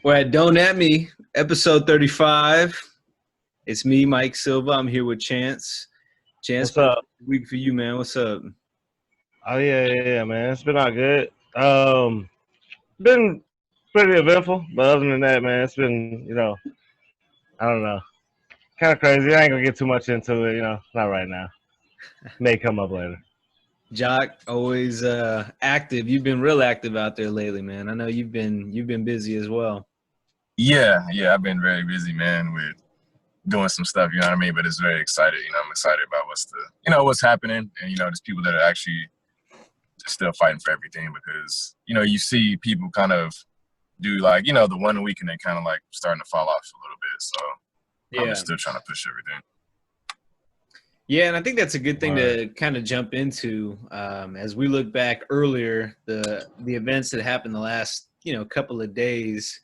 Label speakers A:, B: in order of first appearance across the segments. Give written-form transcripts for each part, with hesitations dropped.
A: We're at Don't At Me, episode 35. It's me, Mike Silva. I'm here with Chance. Chance,
B: What's up?
A: week for you, man. What's up?
B: Oh yeah, man. It's been all good. Been pretty eventful, but other than that, man, it's been, I don't know, kind of crazy. I ain't gonna get too much into it, not right now. May come up later.
A: Jock, always active. You've been real active out there lately, man. I know you've been busy as well.
C: Yeah, I've been very busy, man, with doing some stuff, you know what I mean? But it's very exciting, I'm excited about what's happening, and there's people that are actually still fighting for everything because, you see people kind of do like, the 1 week and then kind of like starting to fall off a little bit. So I'm just still trying to push everything.
A: Yeah, and I think that's a good thing to kind of jump into as we look back earlier, the events that happened the last, couple of days.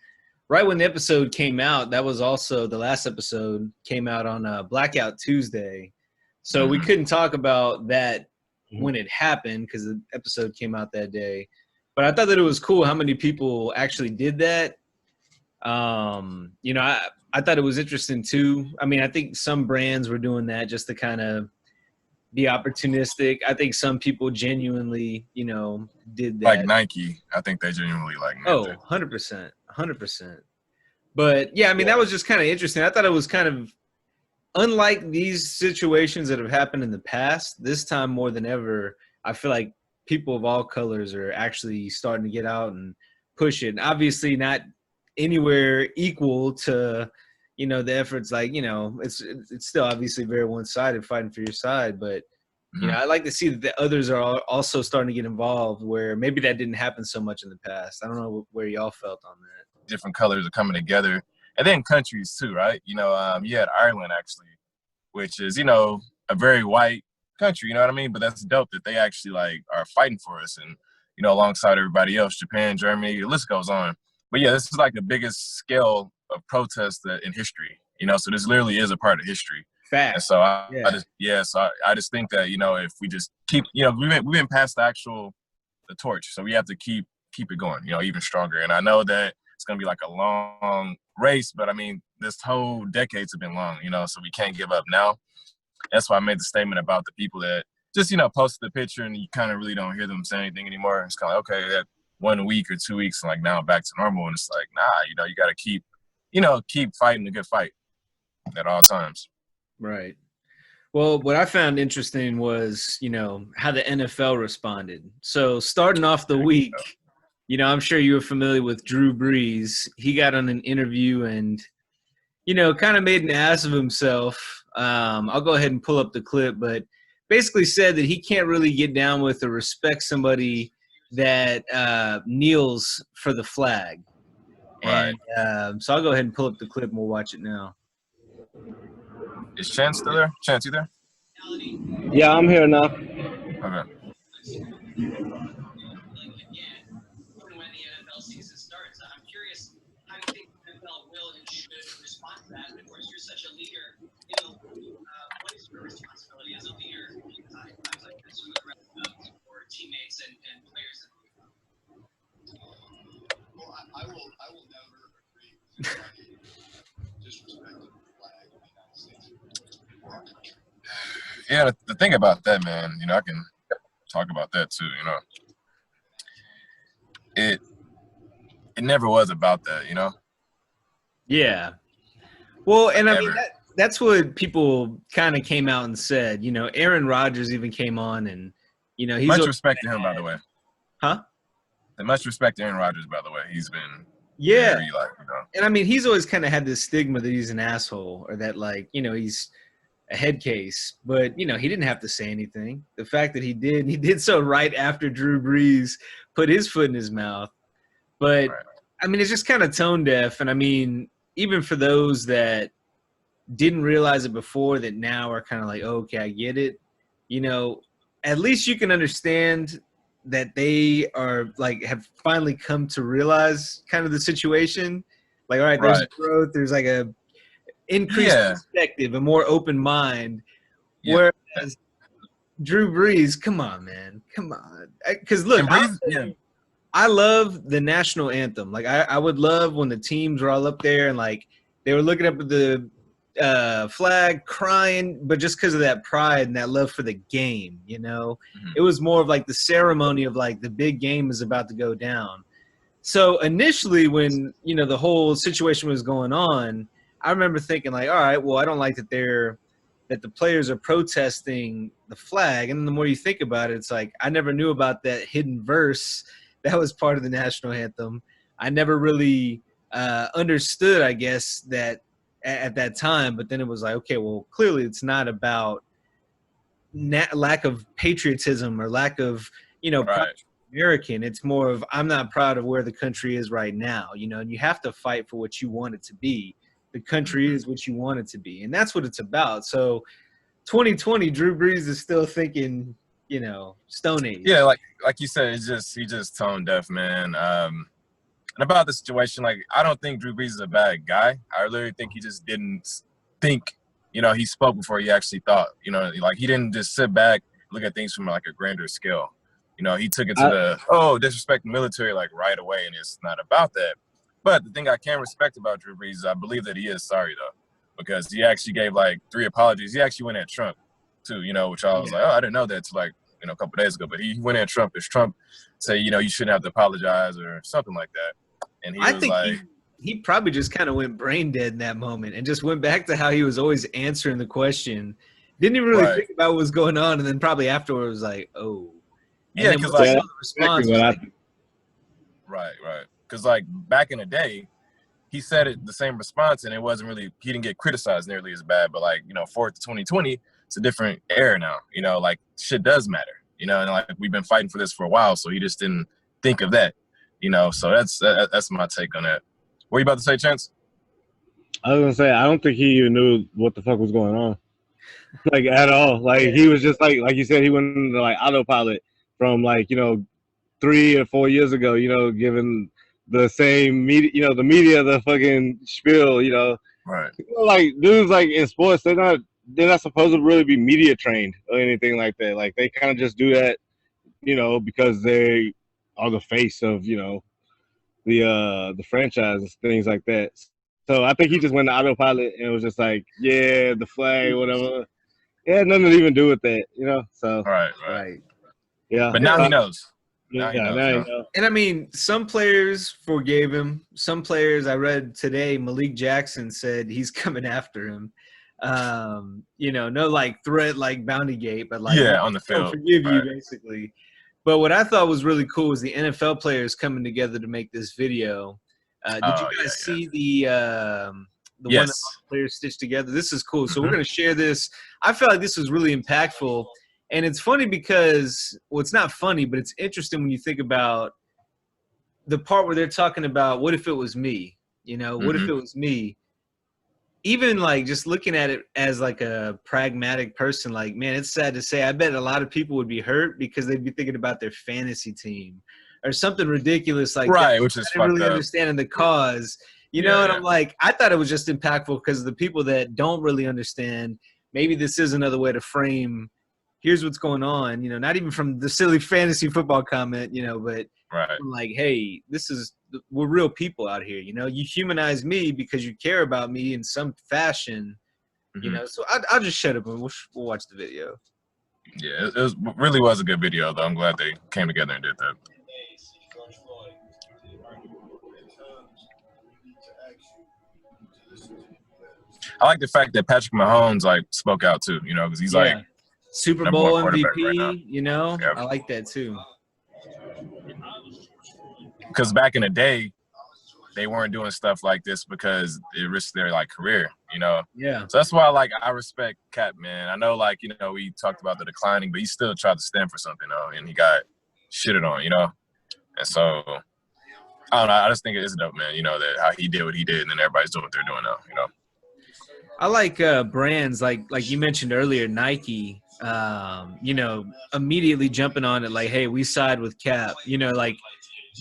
A: Right when the episode came out, that was also the last episode came out on Blackout Tuesday. So we couldn't talk about that when it happened because the episode came out that day. But I thought that it was cool how many people actually did that. I thought it was interesting too. I mean, I think some brands were doing that just to kind of be opportunistic. I think some people genuinely, did that.
C: Like Nike, I think they genuinely meant it.
A: 100%. 100%. But yeah, I mean, that was just kind of interesting. I thought it was kind of unlike these situations that have happened in the past. This time more than ever, I feel like people of all colors are actually starting to get out and push it. And obviously not anywhere equal to, the efforts it's still obviously very one-sided fighting for your side. But, I like to see that the others are also starting to get involved where maybe that didn't happen so much in the past. I don't know where y'all felt on that.
C: Different colors are coming together. And then countries too, right? You had Ireland actually, which is, a very white country, you know what I mean? But that's dope that they actually are fighting for us and, alongside everybody else, Japan, Germany, the list goes on. But yeah, this is the biggest scale of protest in history, so this literally is a part of history.
A: Fact.
C: And so I just think that, if we just keep, we've been past the torch, so we have to keep it going, even stronger. And I know that it's going to be a long race, but I mean, this whole decades have been long, so we can't give up now. That's why I made the statement about the people that just, posted the picture and you kind of really don't hear them say anything anymore. It's kind of okay, that 1 week or 2 weeks, and now back to normal. And it's nah, you got to keep fighting the good fight at all times.
A: Right. Well, what I found interesting was, how the NFL responded. So starting off the week, I'm sure you were familiar with Drew Brees. He got on an interview and, kind of made an ass of himself. I'll go ahead and pull up the clip, but basically said that he can't really get down with or respect somebody that kneels for the flag.
C: Right.
A: And so I'll go ahead and pull up the clip and we'll watch it now.
C: Is Chance still there? Chance, you there?
B: Yeah, I'm here now.
C: Okay.
D: Responsibility as a leader times like this for teammates and players. Well, I will never agree with anybody disrespecting the flag of the United States or our country.
C: Yeah, the thing about that, man, I can talk about that too. It never was about that,
A: Yeah. Well, and I mean that's what people kind of came out and said. Aaron Rodgers even came on and, he's
C: much respect to him, by the way.
A: Huh?
C: And much respect to Aaron Rodgers, by the way. He's been
A: very, And I mean, he's always kind of had this stigma that he's an asshole or that he's a head case. But, he didn't have to say anything. The fact that he did so right after Drew Brees put his foot in his mouth. But, right. I mean, it's just kind of tone deaf. And, I mean, even for those that didn't realize it before that now are kind of like, oh, okay, I get it. At least you can understand that they are have finally come to realize kind of the situation. All right, there's growth. There's a increased perspective, a more open mind. Yeah. Whereas Drew Brees, come on, man. Come on. Because look, I love the national anthem. Like I would love when the teams were all up there and like they were looking up at the flag, crying, but just because of that pride and that love for the game, you know, it was more of like the ceremony of like the big game is about to go down. So initially, when you know the whole situation was going on, I remember thinking like, all right, well, I don't like that the players are protesting the flag. And the more you think about it, it's like I never knew about that hidden verse that was part of the national anthem. I never really understood, I guess, that at that time. But then it was like, okay, well, clearly it's not about lack of patriotism or lack of, you know,
C: Right.
A: American. It's more of I'm not proud of where the country is right now, you know, and you have to fight for what you want it to be. The country is what you want it to be, and that's what it's about. So 2020, Drew Brees is still thinking, you know, Stone Age.
C: Yeah, like you said, he just tone deaf, man. And about the situation, like I don't think Drew Brees is a bad guy. I literally think he just didn't think, you know, he spoke before he actually thought. You know, like he didn't just sit back, look at things from like a grander scale. You know, he took it to disrespect the military like right away, and it's not about that. But the thing I can respect about Drew Brees is I believe that he is sorry though, because he actually gave like 3 apologies. He actually went at Trump too, you know, which I was like, oh, I didn't know that till like, you know, a couple of days ago. But he went at Trump as Trump say, you know, you shouldn't have to apologize or something like that. And he was like,
A: he probably just kind of went brain dead in that moment and just went back to how he was always answering the question. Didn't even really think about what was going on, and then probably afterwards was like, oh.
C: Yeah, because like
A: the response was like,
C: right. Because like back in the day, he said it the same response, and it wasn't really, he didn't get criticized nearly as bad. But like, you know, forward to 2020, it's a different era now. You know, like shit does matter. You know, and like we've been fighting for this for a while, so he just didn't think of that. You know, so that's my take on that. What are you about to say, Chance?
B: I was gonna say I don't think he even knew what the fuck was going on, like at all. Like he was just like you said, he went into like autopilot from like, you know, 3 or 4 years ago. You know, giving the same media, you know, the media the fucking spiel. You know,
C: right?
B: You know, like dudes like in sports, they're not supposed to really be media trained or anything like that. Like they kind of just do that, you know, because they are the face of, you know, the franchise, things like that. So I think he just went to autopilot and was just like, yeah, the flag, whatever. It had nothing to even do with that, you know. So
C: Right.
B: Yeah.
C: But now he knows.
B: Yeah,
C: now he knows.
A: And I mean, some players forgave him. Some players, I read today, Malik Jackson said he's coming after him. You know, no like threat like Bounty Gate, but like
C: on the field.
A: I'll forgive you basically. But what I thought was really cool was the NFL players coming together to make this video. Did you guys see the one that the players stitched together? This is cool. So we're going to share this. I felt like this was really impactful. And it's funny because, well, it's not funny, but it's interesting when you think about the part where they're talking about what if it was me? You know, what if it was me? Even like just looking at it as like a pragmatic person, like, man, it's sad to say, I bet a lot of people would be hurt because they'd be thinking about their fantasy team or something ridiculous like that.
C: Which is
A: I didn't really understanding the cause, you know. And I'm like, I thought it was just impactful because of the people that don't really understand. Maybe this is another way to frame, here's what's going on, you know, not even from the silly fantasy football comment, you know, but like, hey, we're real people out here, you know. You humanize me because you care about me in some fashion, you know. So I'll just shut up and we'll watch the video.
C: Yeah, it really was a good video, though. I'm glad they came together and did that. I like the fact that Patrick Mahomes like spoke out too, you know, because he's like
A: Super Bowl MVP,
C: right,
A: you know. I like that too.
C: Because back in the day, they weren't doing stuff like this because it risked their like career, you know.
A: Yeah.
C: So that's why like I respect Cap, man. I know like, you know, we talked about the declining, but he still tried to stand for something though, and he got shitted on, you know. And so I don't know. I just think it is dope, man. You know, that how he did what he did, and then everybody's doing what they're doing now, you know.
A: I like brands like you mentioned earlier, Nike. You know, immediately jumping on it like, hey, we side with Cap. You know, like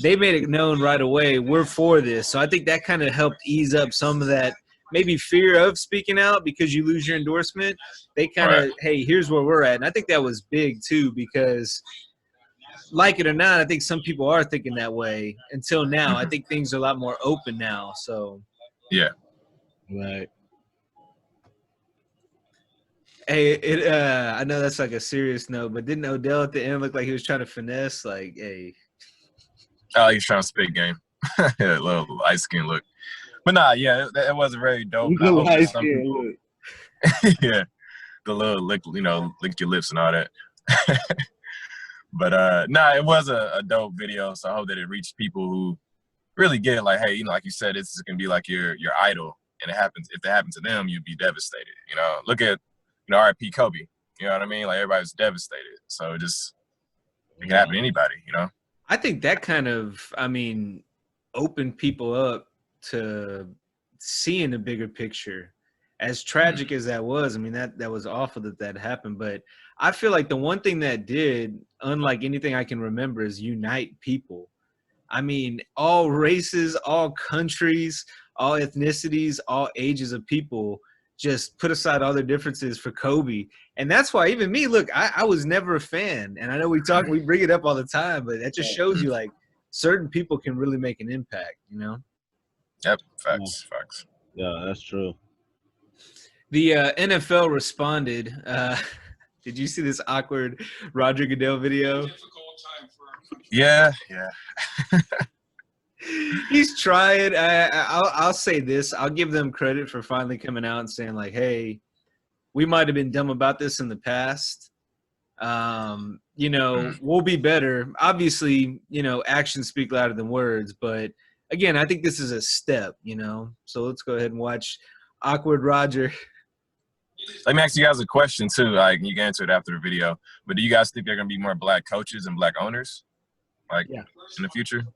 A: they made it known right away, we're for this. So I think that kind of helped ease up some of that maybe fear of speaking out because you lose your endorsement. They kind of, hey, here's where we're at. And I think that was big too because like it or not, I think some people are thinking that way until now. I think things are a lot more open now. So,
C: Yeah.
B: Right.
A: hey, I know that's like a serious note, but didn't Odell at the end look like he was trying to finesse? Like, hey,
C: Oh, he's trying to spit game. Yeah, little light skin look. But nah, yeah, it was very dope. And I hope that some people, yeah, the little lick, lick your lips and all that. But nah, it was a dope video. So I hope that it reached people who really get it. Like, hey, like you said, this can be like your idol, and if it happened to them, you'd be devastated. Look at R.I.P. Kobe. You know what I mean? Like everybody's devastated. So it can happen to anybody.
A: I think that kind of, opened people up to seeing the bigger picture. As tragic as that was, that was awful that happened. But I feel like the one thing that did, unlike anything I can remember, is unite people. All races, all countries, all ethnicities, all ages of people just put aside all their differences for Kobe. And that's why even me, look, I was never a fan. And I know we bring it up all the time, but that just shows you like certain people can really make an impact,
C: Yep, facts.
B: Yeah, that's true.
A: The NFL responded. Did you see this awkward Roger Goodell video?
C: Yeah.
A: He's trying. I'll say this. I'll give them credit for finally coming out and saying like, hey, we might have been dumb about this in the past. We'll be better. Obviously, actions speak louder than words. But again, I think this is a step, So let's go ahead and watch awkward Roger.
C: Let me ask you guys a question too. Like you can answer it after the video. But do you guys think there are gonna be more black coaches and black owners, in the future?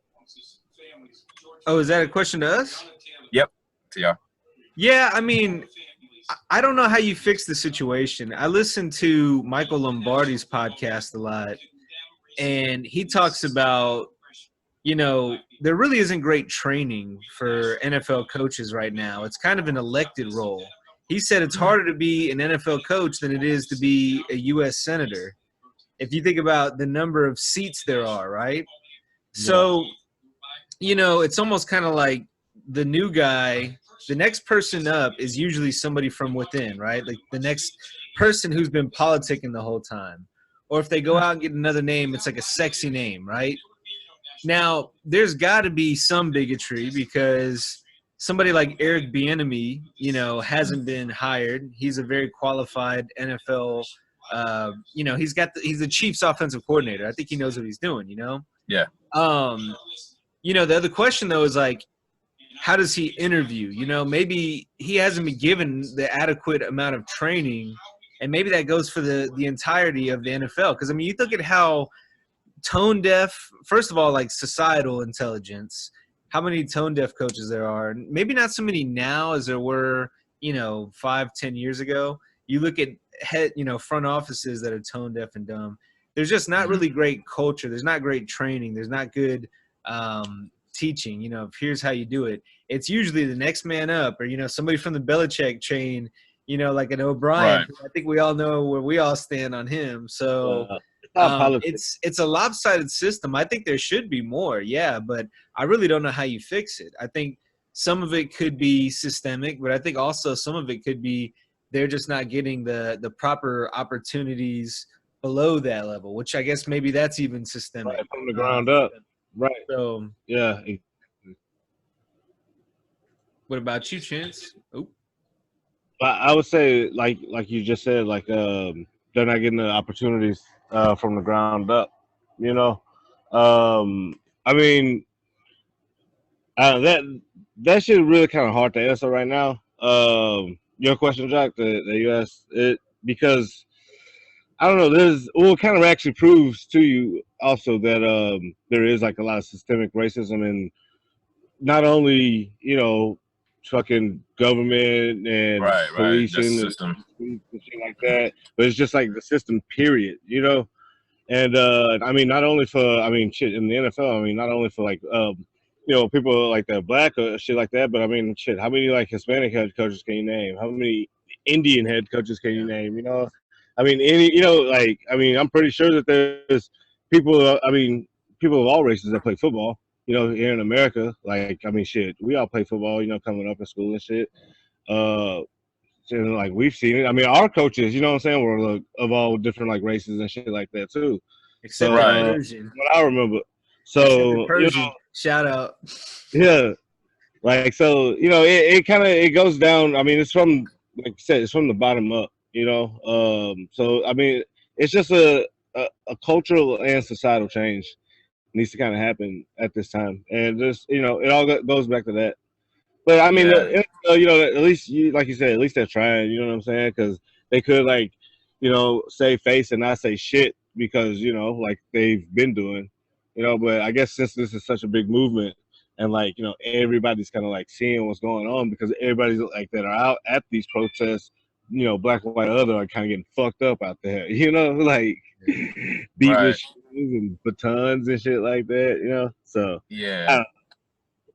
A: Oh, is that a question to us?
C: Yep. To y'all.
A: Yeah, I don't know how you fix the situation. I listen to Michael Lombardi's podcast a lot, and he talks about, there really isn't great training for NFL coaches right now. It's kind of an elected role. He said it's harder to be an NFL coach than it is to be a U.S. senator. If you think about the number of seats there are, right? Yeah. So, it's almost kind of like the new guy, the next person up is usually somebody from within, right? Like the next person who's been politicking the whole time. Or if they go out and get another name, it's like a sexy name, right? Now, there's got to be some bigotry because somebody like Eric Bieniemy, hasn't been hired. He's a very qualified NFL. He's the Chiefs offensive coordinator. I think he knows what he's doing.
C: Yeah.
A: The other question though is like, how does he interview? Maybe he hasn't been given the adequate amount of training, and maybe that goes for the entirety of the NFL. Because you look at how tone deaf. First of all, like societal intelligence. How many tone deaf coaches there are? Maybe not so many now as there were, 5-10 years ago. You look at front offices that are tone deaf and dumb. There's just not really great culture. There's not great training. There's not good teaching. Here's how you do it. It's usually the next man up, or somebody from the Belichick chain. Like an O'Brien.
C: Right.
A: I think we all know where we all stand on him. So. It's a lopsided system. I think there should be more, but I really don't know how you fix it. I think some of it could be systemic, but I think also some of it could be they're just not getting the proper opportunities below that level, which I guess maybe that's even systemic.
B: Right, from the ground up. Right.
A: So
B: yeah.
A: What about you, Chance? Oh.
B: I would say like you just said, like they're not getting the opportunities from the ground up, that shit really kind of hard to answer right now. Your question, Jock, that you asked it, because I don't know. It kind of actually proves to you also that there is like a lot of systemic racism, and not only fucking government and policing and shit like that, but it's just like the system, period. And not only for shit in the NFL. Not only for like people like that black or shit like that, but shit. How many like Hispanic head coaches can you name? How many Indian head coaches can you name? I'm pretty sure that there's people. I mean, people of all races that play football. You know, here in America, like I mean, shit, we all play football. You know, coming up in school and shit. And like we've seen it. I mean, our coaches, you know what I'm saying, were like, of all different like races and shit like that too.
A: Except
B: So
A: the
C: Right.
A: Persian.
B: what I remember.
A: Except the
B: So you
A: Persian.
B: know,
A: Shout out.
B: yeah, like so you know, it kind of it goes down. I mean, it's from like you said, it's from the bottom up. You know, so I mean, it's just a cultural and societal change needs to kind of happen at this time, and just you know, it all goes back to that. But I mean,
C: Yeah.
B: you know, at least like you said, at least they're trying. You know what I'm saying? Because they could like, you know, say face and not say shit because you know, like they've been doing. You know, but I guess since this is such a big movement and like you know, everybody's kind of like seeing what's going on because everybody's like that are out at these protests. You know, black, white, other are kind of getting fucked up out there. You know, like beat with
C: Right.
B: shoes and batons and shit like that. You know, so.
C: Yeah.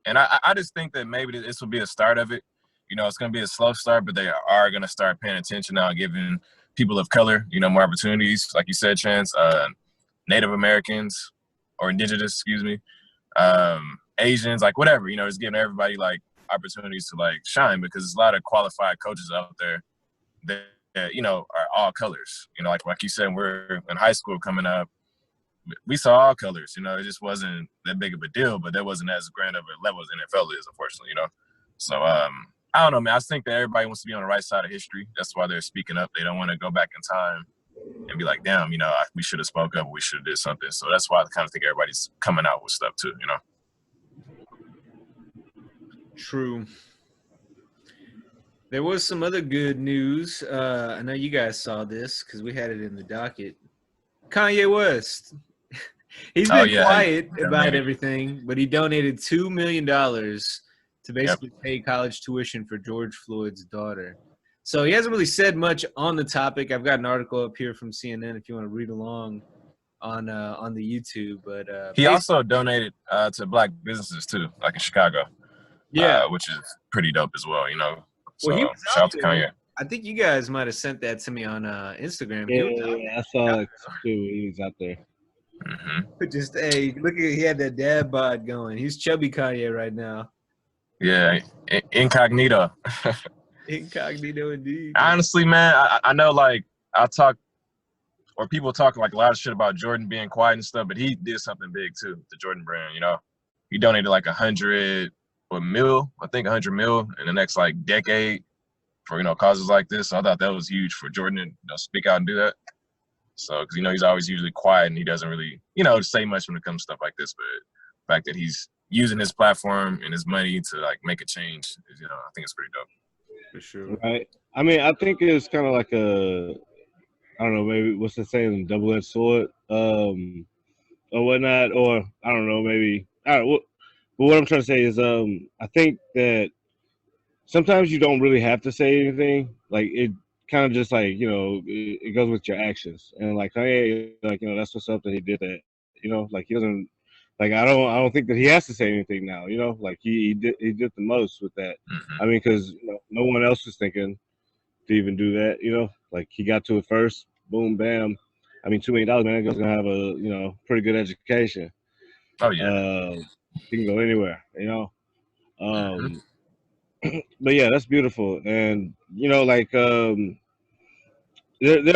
C: And I just think that maybe this will be a start of it. You know, it's going to be a slow start, but they are going to start paying attention now, giving people of color, you know, more opportunities. Like you said, Chance, Native Americans or indigenous, excuse me, Asians, like whatever, you know, just giving everybody like opportunities to like shine because there's a lot of qualified coaches out there that you know, are all colors. You know, like you said, we're in high school coming up. We saw all colors, you know, it just wasn't that big of a deal, but that wasn't as grand of a level as NFL is, unfortunately, you know. So I don't know, man. I think that everybody wants to be on the right side of history. That's why they're speaking up. They don't want to go back in time and be like, damn, you know, we should have spoke up, we should have did something. So that's why I kind of think everybody's coming out with stuff too, you know.
A: True. There was some other good news. I know you guys saw this because we had it in the docket. Kanye West. He's been quiet about everything, but he donated $2 million to basically pay college tuition for George Floyd's daughter. So he hasn't really said much on the topic. I've got an article up here from CNN if you want to read along on the YouTube. But
C: he also donated to black businesses too, like in Chicago.
A: Yeah,
C: which is pretty dope as well, you know. So
A: well, he was
C: shout out to
A: there.
C: Kanye.
A: I think you guys might have sent that to me on Instagram.
B: Yeah, I saw it too. He was out there.
C: Mm-hmm.
A: Just hey, look at he had that dad bod going. He's chubby Kanye right now.
C: Yeah, incognito.
A: Incognito indeed.
C: Honestly, man, I know like people talk like a lot of shit about Jordan being quiet and stuff, but he did something big too, the Jordan brand, you know. He donated like 100 mil in the next like decade for, you know, causes like this. So I thought that was huge for Jordan to, you know, speak out and do that. So, because, you know, he's always usually quiet and he doesn't really, you know, say much when it comes to stuff like this. But the fact that he's using his platform and his money to like make a change, is, you know, I think it's pretty dope.
A: For sure.
B: Right. I mean, I think it's kind of like I don't know, maybe what's the saying, double-edged sword, or whatnot, or I don't know, maybe I don't know. But what I'm trying to say is, I think that sometimes you don't really have to say anything. Like it kind of just like, you know, it goes with your actions. And like Kanye, like, you know, that's what's up that he did that. You know, like he doesn't, like I don't think that he has to say anything now. You know, like he did the most with that.
C: Mm-hmm.
B: I mean, because you know, no one else was thinking to even do that. You know, like he got to it first. Boom, bam. I mean, $2 million, man, he's gonna have a, you know, pretty good education.
C: Oh yeah.
B: He can go anywhere. You know. But yeah, that's beautiful. And you know, like there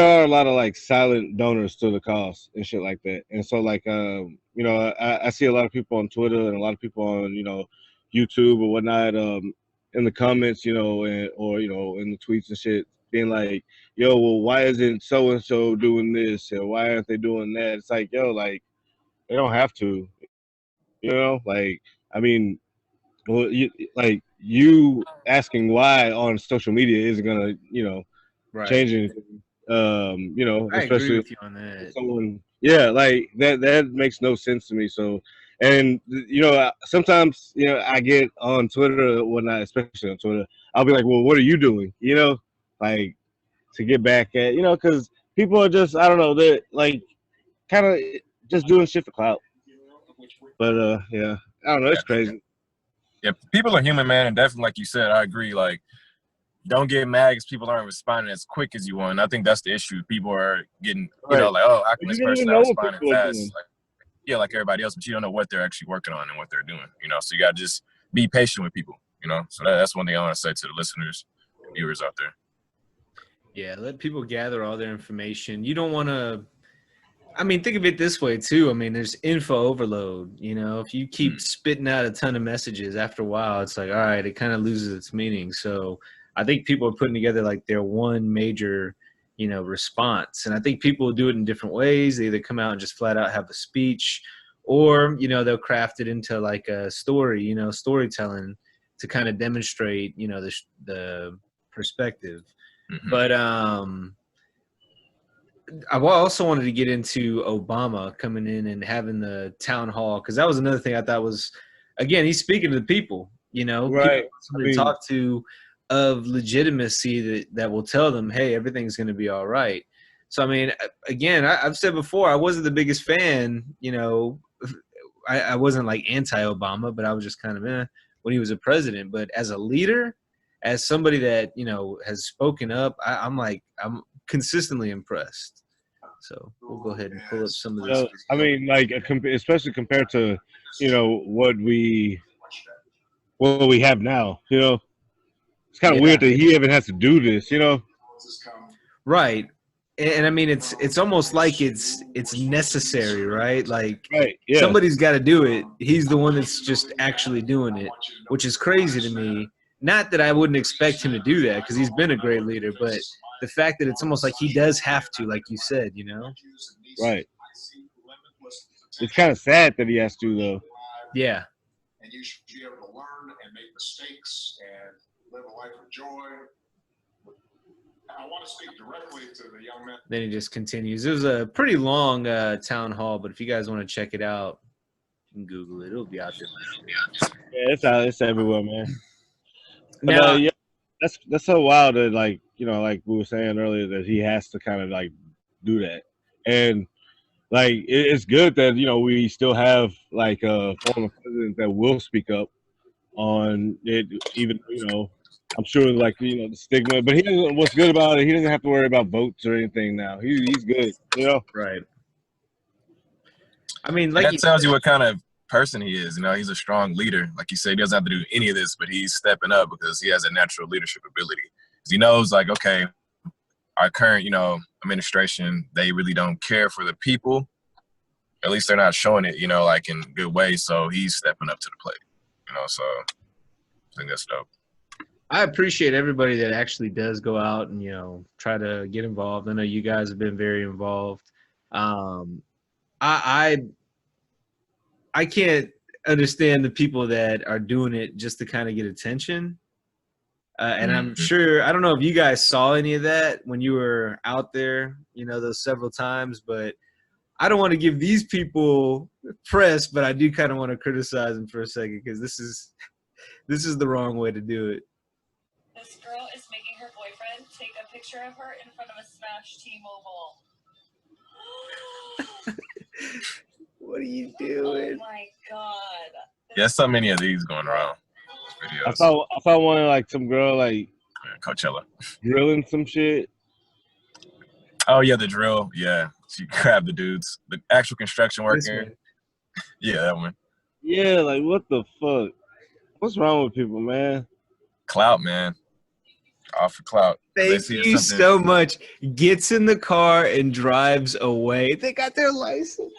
B: are a lot of like silent donors to the cause and shit like that. And so like you know, I see a lot of people on Twitter and a lot of people on, you know, YouTube or whatnot, in the comments, you know, or you know, in the tweets and shit, being like, yo, well, why isn't so and so doing this, or why aren't they doing that? It's like, yo, like they don't have to, you know, like I mean, well, you asking why on social media isn't gonna, you know, change anything. You know,
A: I
B: especially
A: agree with you on that.
B: someone, yeah, like that makes no sense to me. So, and you know, sometimes, you know, I get on Twitter or whatnot, especially on Twitter, I'll be like, well, what are you doing? You know, like to get back at, you know, because people are just, I don't know, they're like kind of just doing shit for clout. But yeah, I don't know, it's crazy.
C: Yeah, people are human, man, and definitely, like you said, I agree. Like, don't get mad because people aren't responding as quick as you want. And I think that's the issue. People are getting, you know, like, oh, how come this person not responding fast? Like, yeah, like everybody else, but you don't know what they're actually working on and what they're doing, you know. So you gotta just be patient with people, you know. So that's one thing I want to say to the listeners and viewers out there.
A: Yeah, let people gather all their information. You don't want to. I mean, think of it this way too. I mean, there's info overload. You know, if you keep spitting out a ton of messages, after a while, it's like, all right, it kind of loses its meaning. So I think people are putting together like their one major, you know, response. And I think people will do it in different ways. They either come out and just flat out have a speech, or, you know, they'll craft it into like a story, you know, storytelling to kind of demonstrate, you know, the perspective. But I also wanted to get into Obama coming in and having the town hall, because that was another thing I thought was, again, he's speaking to the people, you know,
B: Right.
A: people to talk to of legitimacy that will tell them, hey, everything's going to be all right. So, I mean, again, I've said before, I wasn't the biggest fan, you know, I wasn't like anti-Obama, but I was just kind of when he was a president. But as a leader, as somebody that, you know, has spoken up, I'm consistently impressed. So we'll go ahead and pull up some of this.
B: I mean, like, especially compared to, you know, what we have now, you know, it's kind of weird that he even has to do this, you know.
A: Right. And I mean, it's almost like it's necessary, right? Like,
B: right, yeah.
A: Somebody's got to do it. He's the one that's just actually doing it, which is crazy to me. Not that I wouldn't expect him to do that, because he's been a great leader, but the fact that it's almost like he does have to, like you said, you know?
B: Right. It's kind of sad that he has to, though.
A: Yeah.
D: And you should be able to learn and make mistakes and live a life of joy. I want to speak directly to the young men.
A: Then he just continues. It was a pretty long town hall, but if you guys want to check it out, you can Google it. It'll be out there.
B: Yeah, it's everywhere, man. But,
A: now,
B: yeah, that's so wild that, like, you know, like we were saying earlier, that he has to kind of like do that. And like, it's good that, you know, we still have like a former president that will speak up on it, even, you know, I'm sure, like, you know, the stigma, but he doesn't. What's good about it, he doesn't have to worry about votes or anything now. He's good, you know.
A: Right. I mean, like,
C: that tells you what kind of person he is. You know, he's a strong leader. Like you said, he doesn't have to do any of this, but he's stepping up because he has a natural leadership ability. He knows, like, okay, our current, you know, administration, they really don't care for the people. At least they're not showing it, you know, like in good ways. So he's stepping up to the plate, you know. So I think that's dope.
A: I appreciate everybody that actually does go out and, you know, try to get involved. I know you guys have been very involved. I can't understand the people that are doing it just to kind of get attention. And I'm sure, I don't know if you guys saw any of that when you were out there, you know, those several times, but I don't want to give these people press, but I do kind of want to criticize them for a second, because this is the wrong way to do it.
E: This girl is making her boyfriend take a picture of her in front of a Smash T-Mobile.
A: What are you doing?
E: Oh my god.
C: Yeah, so many of these going around. Videos.
B: I saw one of, like, some girl, like,
C: Coachella
B: drilling some shit.
C: Oh yeah, the drill. Yeah, she grabbed the dudes, the actual construction worker. Yeah, that one.
B: Yeah, like, what the fuck? What's wrong with people, man?
C: Clout, man. Off for clout.
A: Thank you so much. Gets in the car and drives away. They got their license.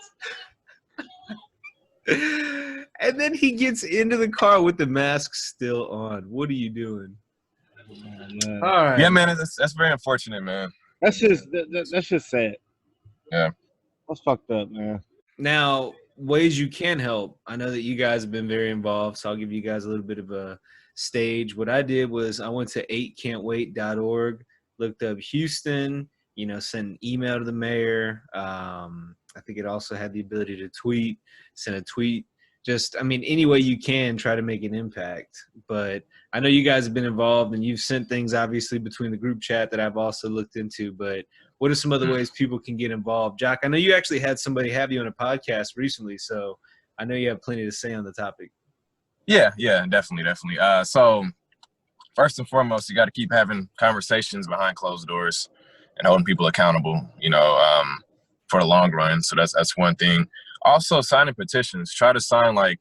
A: And then he gets into the car with the mask still on. What are you doing?
B: Oh,
A: all right.
C: Yeah, man, that's very unfortunate, man.
B: That's just sad.
C: Yeah.
B: That's fucked up, man.
A: Now, ways you can help. I know that you guys have been very involved, so I'll give you guys a little bit of a stage. What I did was I went to 8can'twait.org, looked up Houston, you know, sent an email to the mayor. I think it also had the ability to tweet, send a tweet. Just, I mean, any way you can, try to make an impact. But I know you guys have been involved and you've sent things, obviously, between the group chat that I've also looked into. But what are some other ways people can get involved? Jock, I know you actually had somebody have you on a podcast recently, so I know you have plenty to say on the topic.
C: Yeah, definitely. So first and foremost, you got to keep having conversations behind closed doors and holding people accountable, you know, for the long run. So that's one thing. Also, signing petitions. Try to sign like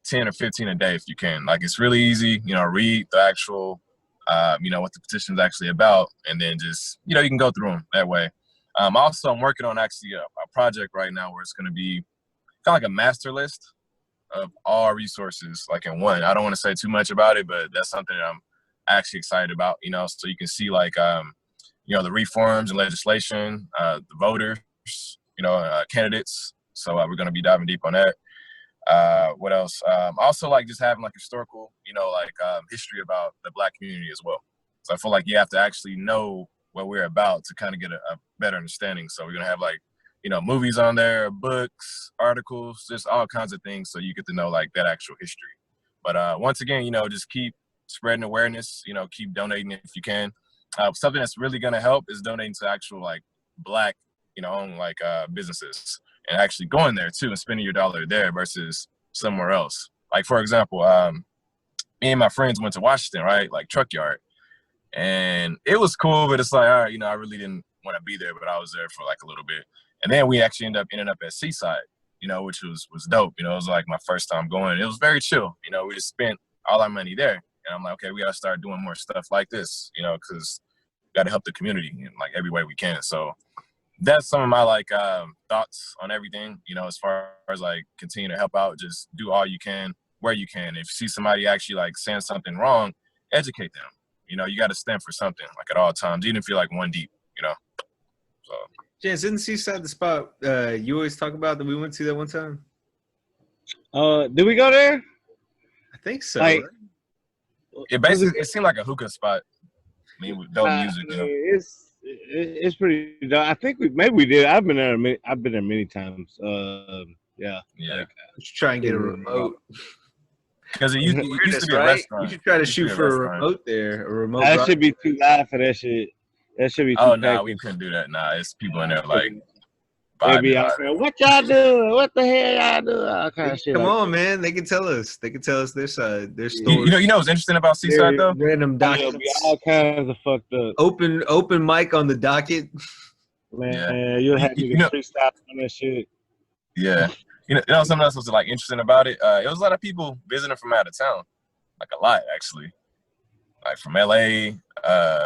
C: 10 or 15 a day if you can. Like, it's really easy. Read the actual, what the petition is actually about, and then just, you can go through them that way. Also, I'm working on actually a project right now where it's going to be kind of like a master list of all resources, like in one. I don't want to say too much about it, but that's something that I'm actually excited about, so you can see like, the reforms and legislation, the voters, candidates. So we're going to be diving deep on that. What else? Also, like just having like historical, history about the Black community as well. So I feel like you have to actually know what we're about to kind of get a better understanding. So we're going to have like, movies on there, books, articles, just all kinds of things. So you get to know like that actual history. But once again, just keep spreading awareness, keep donating if you can. Something that's really going to help is donating to actual like Black, owned like businesses, and actually going there too and spending your dollar there versus somewhere else. Like, for example, me and my friends went to Washington, right? Like Truck Yard. And it was cool, but it's like, all right, I really didn't want to be there, but I was there for like a little bit. And then we actually ended up at Seaside, which was dope. It was like my first time going. It was very chill. We just spent all our money there. And I'm like, okay, we got to start doing more stuff like this, because we got to help the community in like every way we can. So that's some of my like thoughts on everything, as far as like continue to help out. Just do all you can where you can. If you see somebody actually like saying something wrong, educate them. You got to stand for something like at all times, even if you're like one deep, So.
A: Jens, isn't Seaside the spot you always talk about that we went to that one time?
B: Did we go there?
A: I think so.
B: Like,
A: right?
C: It seemed like a hookah spot. I mean, with dope music,
B: It's pretty dope. I think we did. I've been there many times. Yeah.
C: Like,
A: we should try and get a remote.
C: Because it used to be a restaurant.
A: You should try to shoot for a remote there. A remote.
B: That should be too loud for that shit. That should be too
C: no, we couldn't do that. Nah, it's people in there like
B: they be out there, what y'all doing? What the hell y'all doing? All kind of shit.
A: Come on, man. They can tell us. Their side, their story.
C: You know what's interesting about Seaside though?
A: Random dockets.
B: Be all kinds of fucked up.
A: Open mic on the docket.
B: Man, you'll have to freestyle on that shit.
C: Yeah. Something else was like interesting about it. It was a lot of people visiting from out of town. Like a lot actually. Like from LA,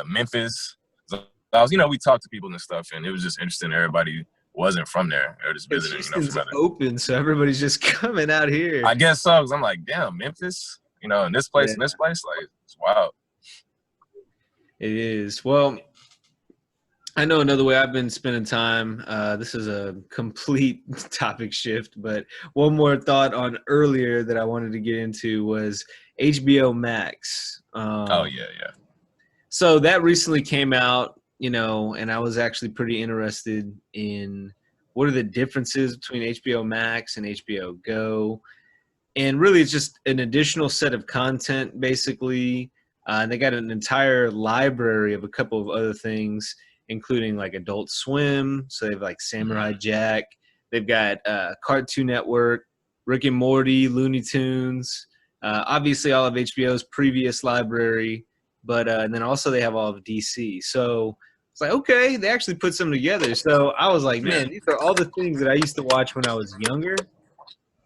C: Memphis. So we talked to people and stuff, and it was just interesting. Everybody wasn't from there. They were just visiting, from other.
A: Open, so everybody's just coming out here.
C: I guess so, because I'm like, damn, Memphis, in this place, like, it's wild.
A: It is. Well, I know another way I've been spending time. This is a complete topic shift, but one more thought on earlier that I wanted to get into was HBO Max.
C: Oh, yeah.
A: So that recently came out, and I was actually pretty interested in what are the differences between HBO Max and HBO Go. And really it's just an additional set of content, basically. They got an entire library of a couple of other things, including like Adult Swim. So they have like Samurai Jack. They've got Cartoon Network, Rick and Morty, Looney Tunes. Obviously all of HBO's previous library. But and then also they have all of DC. So it's like, okay, they actually put some together. So I was like, man, these are all the things that I used to watch when I was younger.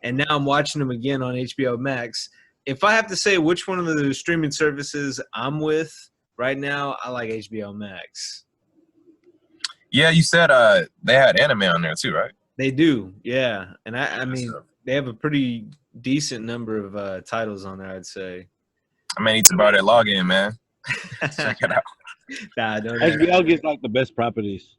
A: And now I'm watching them again on HBO Max. If I have to say which one of the streaming services I'm with right now, I like HBO Max.
C: Yeah, you said they had anime on there too, right?
A: They do, yeah. And I mean, they have a pretty decent number of titles on there, I'd say.
C: I may need to borrow that login, man. Check it out.
A: Nah, don't.
B: HBO gets like the best properties.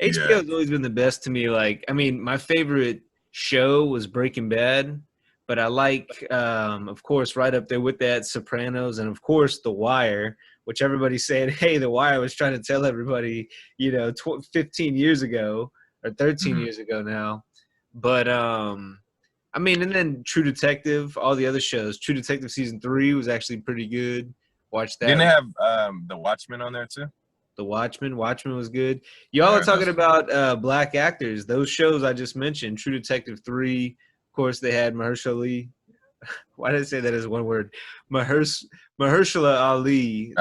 A: HBO's always been the best to me. Like, I mean, my favorite show was Breaking Bad, but I like, of course, right up there with that, Sopranos, and of course, The Wire, which everybody said, hey, The Wire was trying to tell everybody, 15 years ago or 13 years ago now. But, I mean, and then True Detective, all the other shows. True Detective Season 3 was actually pretty good. Watch that.
C: Didn't they have The Watchmen on there too?
A: The Watchmen. Watchmen was good. Y'all are talking about black actors. Those shows I just mentioned, True Detective 3. Of course, they had Mahershala Ali. Why did I say that as one word? Mahershala Ali.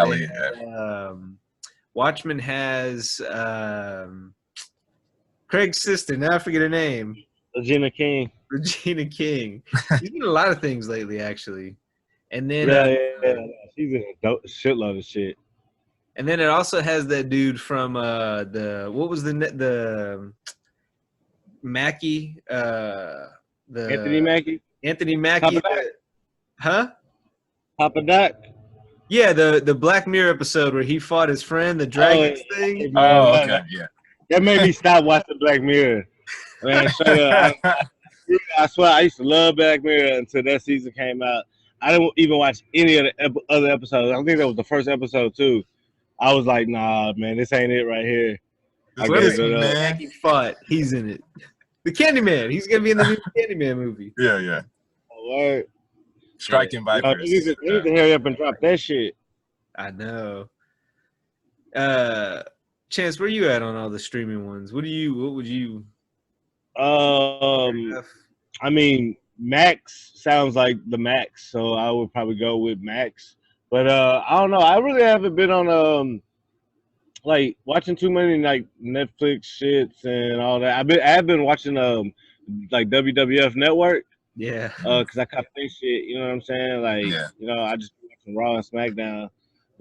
A: Watchmen has Craig's sister. Now I forget her name.
B: Regina King.
A: Regina King. She's been in a lot of things lately, actually. And then,
B: Yeah. She's in a shitload of shit.
A: And then it also has that dude from what was the Mackie, the
B: Anthony Mackie.
A: Anthony Mackie, huh?
B: Papa Doc.
A: Yeah, the Black Mirror episode where he fought his friend, the dragons thing.
C: Oh, okay, yeah.
B: That made me stop watching Black Mirror. Man, straight up, I swear I used to love Black Mirror until that season came out. I didn't even watch any of the other episodes. I think that was the first episode too. I was like, nah, man, this ain't it right here.
A: Mackie fought. He's in it. The Candyman. He's gonna be in the new Candyman movie.
C: Yeah.
B: Word.
C: Striking Vipers.
B: You need to hurry up and drop that shit.
A: I know. Chance, where you at on all the streaming ones? What would you?
B: I mean, Max sounds like the Max, so I would probably go with Max. But I don't know. I really haven't been on like watching too many like Netflix shits and all that. I've been watching like WWF Network.
A: Yeah.
B: Cause I caught this shit. You know what I'm saying? Like, you know, I just watching Raw and SmackDown.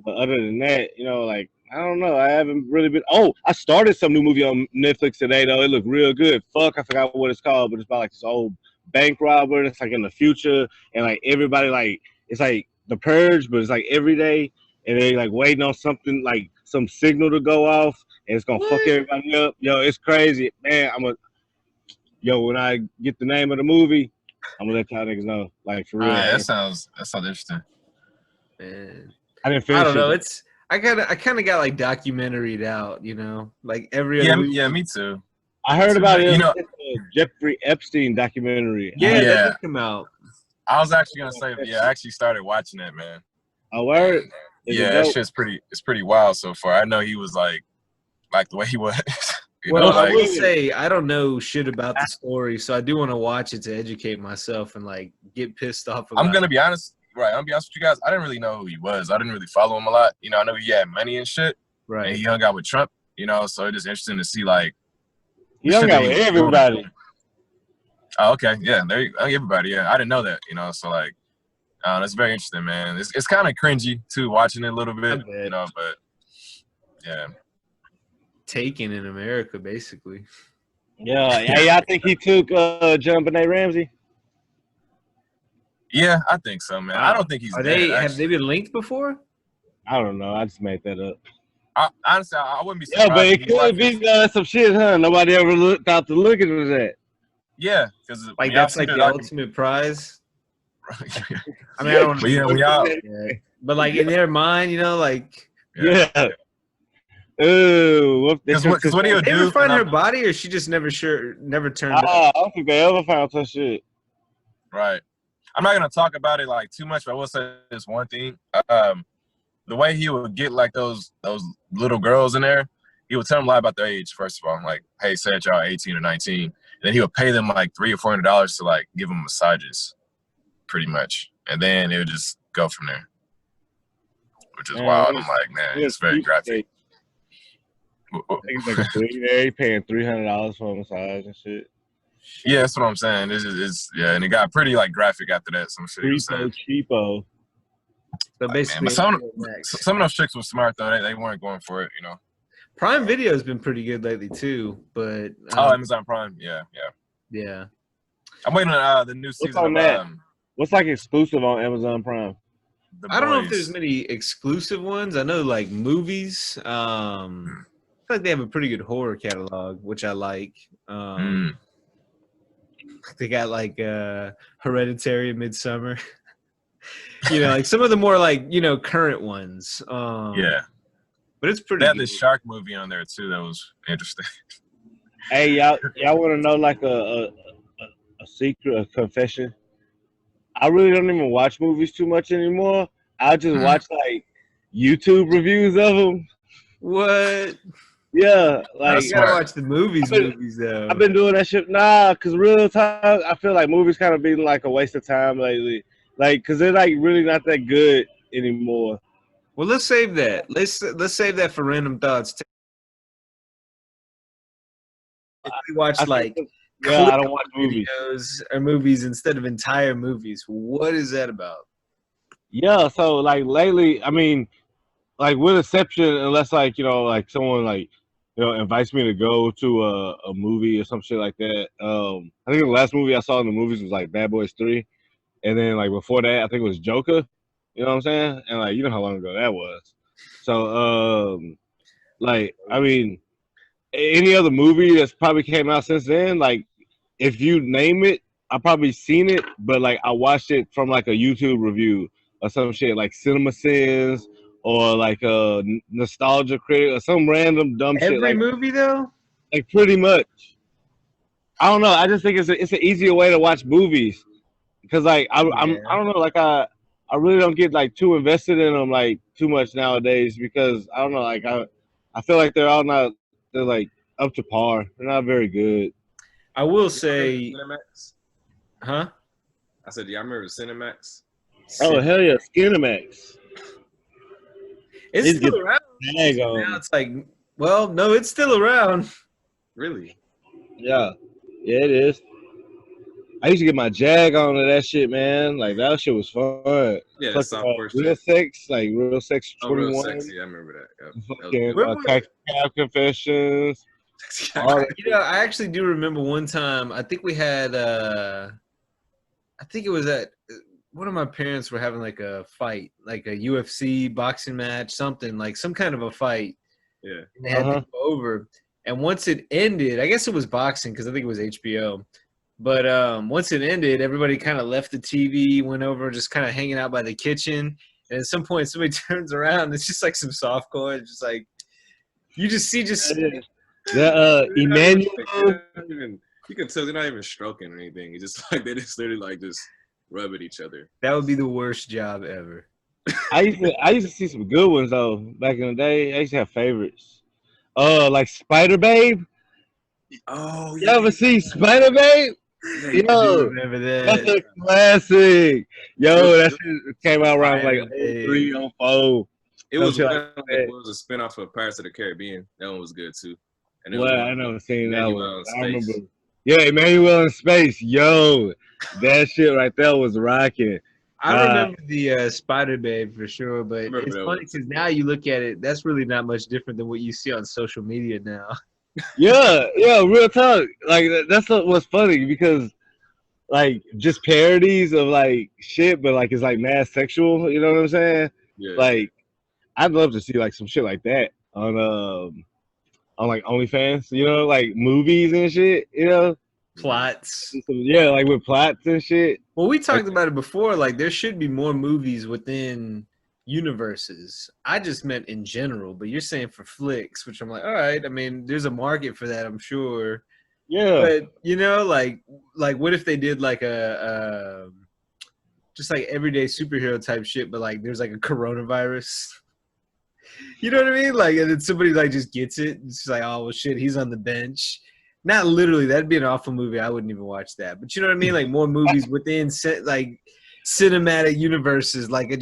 B: But other than that, you know, like I don't know. I haven't really been. Oh, I started some new movie on Netflix today though. It looked real good. Fuck, I forgot what it's called, but it's about like this old bank robber. It's like in the future, and like everybody like it's like The Purge, but it's like every day, and they like waiting on something like some signal to go off, and it's gonna fuck everybody up. Yo, it's crazy, man. When I get the name of the movie, I'm gonna let y'all niggas know. Like for real.
C: Yeah, that sounds interesting.
A: Man,
B: I didn't finish.
A: I don't know.
B: It.
A: I kind of got like documentaried out, you know, like every other movie.
C: Yeah, me too.
B: I heard about it.
C: You know,
B: Jeffrey Epstein documentary.
A: Yeah, that did come out.
C: I was actually gonna say, I actually started watching that, man.
B: Oh, word.
C: That shit's pretty wild so far. I know he was like the way he was.
A: I will say I don't know shit about the story, so I do want to watch it to educate myself and like get pissed off about
C: I'm gonna be honest. Right, I'm gonna be honest with you guys. I didn't really know who he was. I didn't really follow him a lot. You know, I know he had money and shit.
A: Right.
C: And he hung out with Trump. You know, so it's just interesting to see like.
B: He hung out with everybody.
C: Oh, okay. Yeah, there you go. Everybody. Yeah, I didn't know that. You know, so like, that's very interesting, man. It's kind of cringy too, watching it a little bit. You know, but yeah.
A: Taken in America, basically.
B: Yeah. Hey, I think he took John Benet Ramsey.
C: Yeah, I think so, man. I don't think he's dead.
A: Have they been linked before?
B: I don't know. I just made that up.
C: Honestly, I wouldn't be surprised.
B: Yeah, but it could be some shit, huh? Nobody ever thought to look into that.
C: Yeah, because
A: like that's like the ultimate prize. I mean, I don't know. But like in their mind, you know, like
B: Ooh,
C: because what do you do?
A: They ever find her body, or she just never turned up?
B: I don't think they ever found some shit.
C: Right. I'm not gonna talk about it like too much, but I will say this one thing. The way he would get like those little girls in there, he would tell them lie about their age. First of all, like, hey, say that y'all 18 or 19, and then he would pay them like $300 or $400 to like give them massages, pretty much, and then it would just go from there, which is wild. I'm like, man, it's very graphic.
B: They paying $300 for a massage and shit.
C: Yeah, that's what I'm saying. And it got pretty like graphic after that. Some shit.
B: Cheapo.
A: So basically,
C: but some of those chicks were smart though. They weren't going for it, you know.
A: Prime Video has been pretty good lately too, but
C: Amazon Prime, yeah. I'm waiting on the new season.
B: What's on that? What's like exclusive on Amazon Prime?
A: I don't know if there's many exclusive ones. I know like movies. I feel like they have a pretty good horror catalog, which I like. They got like Hereditary, Midsummer. You know, like some of the more like, you know, current ones.
C: Yeah.
A: But it's pretty
C: They had
A: good.
C: this shark movie on there too that was interesting.
B: Hey, y'all want to know like a secret, a confession? I really don't even watch movies too much anymore. I just watch like YouTube reviews of them.
A: What?
B: Yeah, like
A: you gotta watch the movies though.
B: I've been doing that shit. Nah, cause real time, I feel like movies kind of been like a waste of time lately. Like, cause they're like really not that good anymore.
A: Well, let's save that. Let's save that for random thoughts. If we watch like
B: Yeah, I don't watch movies.
A: videos or movies instead of entire movies. What is that about?
B: Yeah, so like lately, I mean, like with exception, unless like like someone like invites me to go to a movie or some shit like that. I think the last movie I saw in the movies was like Bad Boys 3, and then like before that, I think it was Joker. You know what I'm saying? And like you know how long ago that was. So like I mean, any other movie that's probably came out since then, like if you name it, I probably seen it, but like I watched it from like a YouTube review or some shit like Cinema Sins or like a Nostalgia Critic or some random dumb shit
A: Every movie though?
B: like pretty much. I don't know. I just think it's an easier way to watch movies because like I don't know, like I really don't get like too invested in them like too much nowadays because I don't know, like I feel like they're like up to par. They're not very good.
A: I will say,
F: Cinemax.
A: huh?
F: I said, yeah, I remember Cinemax.
B: Oh hell yeah, Skinemax.
A: It's
B: Need to
A: still
B: get
A: around.
B: Tag
A: Now
B: on.
A: it's like, well, no, it's still around.
F: Really?
B: Yeah, it is. I used to get my Jag on to that shit, man. Like that shit was fun.
F: Yeah,
B: Fuck,
F: that's software
B: Real
F: shit.
B: Sex, like Real Sex
F: Oh, Real
B: 21.
F: Sexy. I remember that. Yeah, that was
B: Fucking
F: good.
A: Where
B: Cab Confessions. All that.
A: You know, I actually do remember one time. I think we had. I think it was at one of my parents were having like a fight, like a UFC boxing match, something like some kind of a fight.
F: Yeah.
A: And they had people over. And once it ended, I guess it was boxing because I think it was HBO. But once it ended, everybody kind of left the TV, went over, just kind of hanging out by the kitchen. And at some point, somebody turns around. And it's just like some softcore. It's just like you just see
B: Emmanuel.
F: You can tell they're not even stroking or anything. It's just like they just literally like just rub at each other.
A: That would be the worst job ever.
B: I used to see some good ones though back in the day. I used to have favorites. Like Spider Babe.
F: Oh,
B: You ever see Spider Babe?
A: I
B: Yo,
A: remember that.
B: that's a classic. Yo, that shit came out around like 03 or 04.
F: It was
B: Some
F: one
B: shit like
F: that was a spinoff of Pirates of the Caribbean. That one was good too. And it
B: Well,
F: was
B: I never seen that
F: Emmanuel
B: one.
F: in
B: I
F: Space.
B: remember. Yeah, Emmanuel in Space. Yo, that shit right there was rocking.
A: I remember the Spider Babe for sure, but
F: remember
A: it's
F: that
A: funny
F: one.
A: because now you look at it, that's really not much different than what you see on social media now.
B: Yeah, real talk. Like that's what's funny because like just parodies of like shit, but like it's like mad sexual. You know what I'm saying?
F: Yeah.
B: Like I'd love to see like some shit like that on like OnlyFans. You know, like movies and shit. You know,
A: Plots.
B: yeah, like with plots and shit.
A: Well, we talked about it before. Like, there should be more movies within universes. I just meant in general, but you're saying for flicks, which I'm like, all right. I mean, there's a market for that, I'm sure.
B: Yeah.
A: But you know, like what if they did like a just like everyday superhero type shit, but like there's like a coronavirus. You know what I mean? Like, and then somebody like just gets it. It's just like, oh well, shit, he's on the bench. Not literally. That'd be an awful movie. I wouldn't even watch that. But you know what I mean? Like more movies within like cinematic universes, like an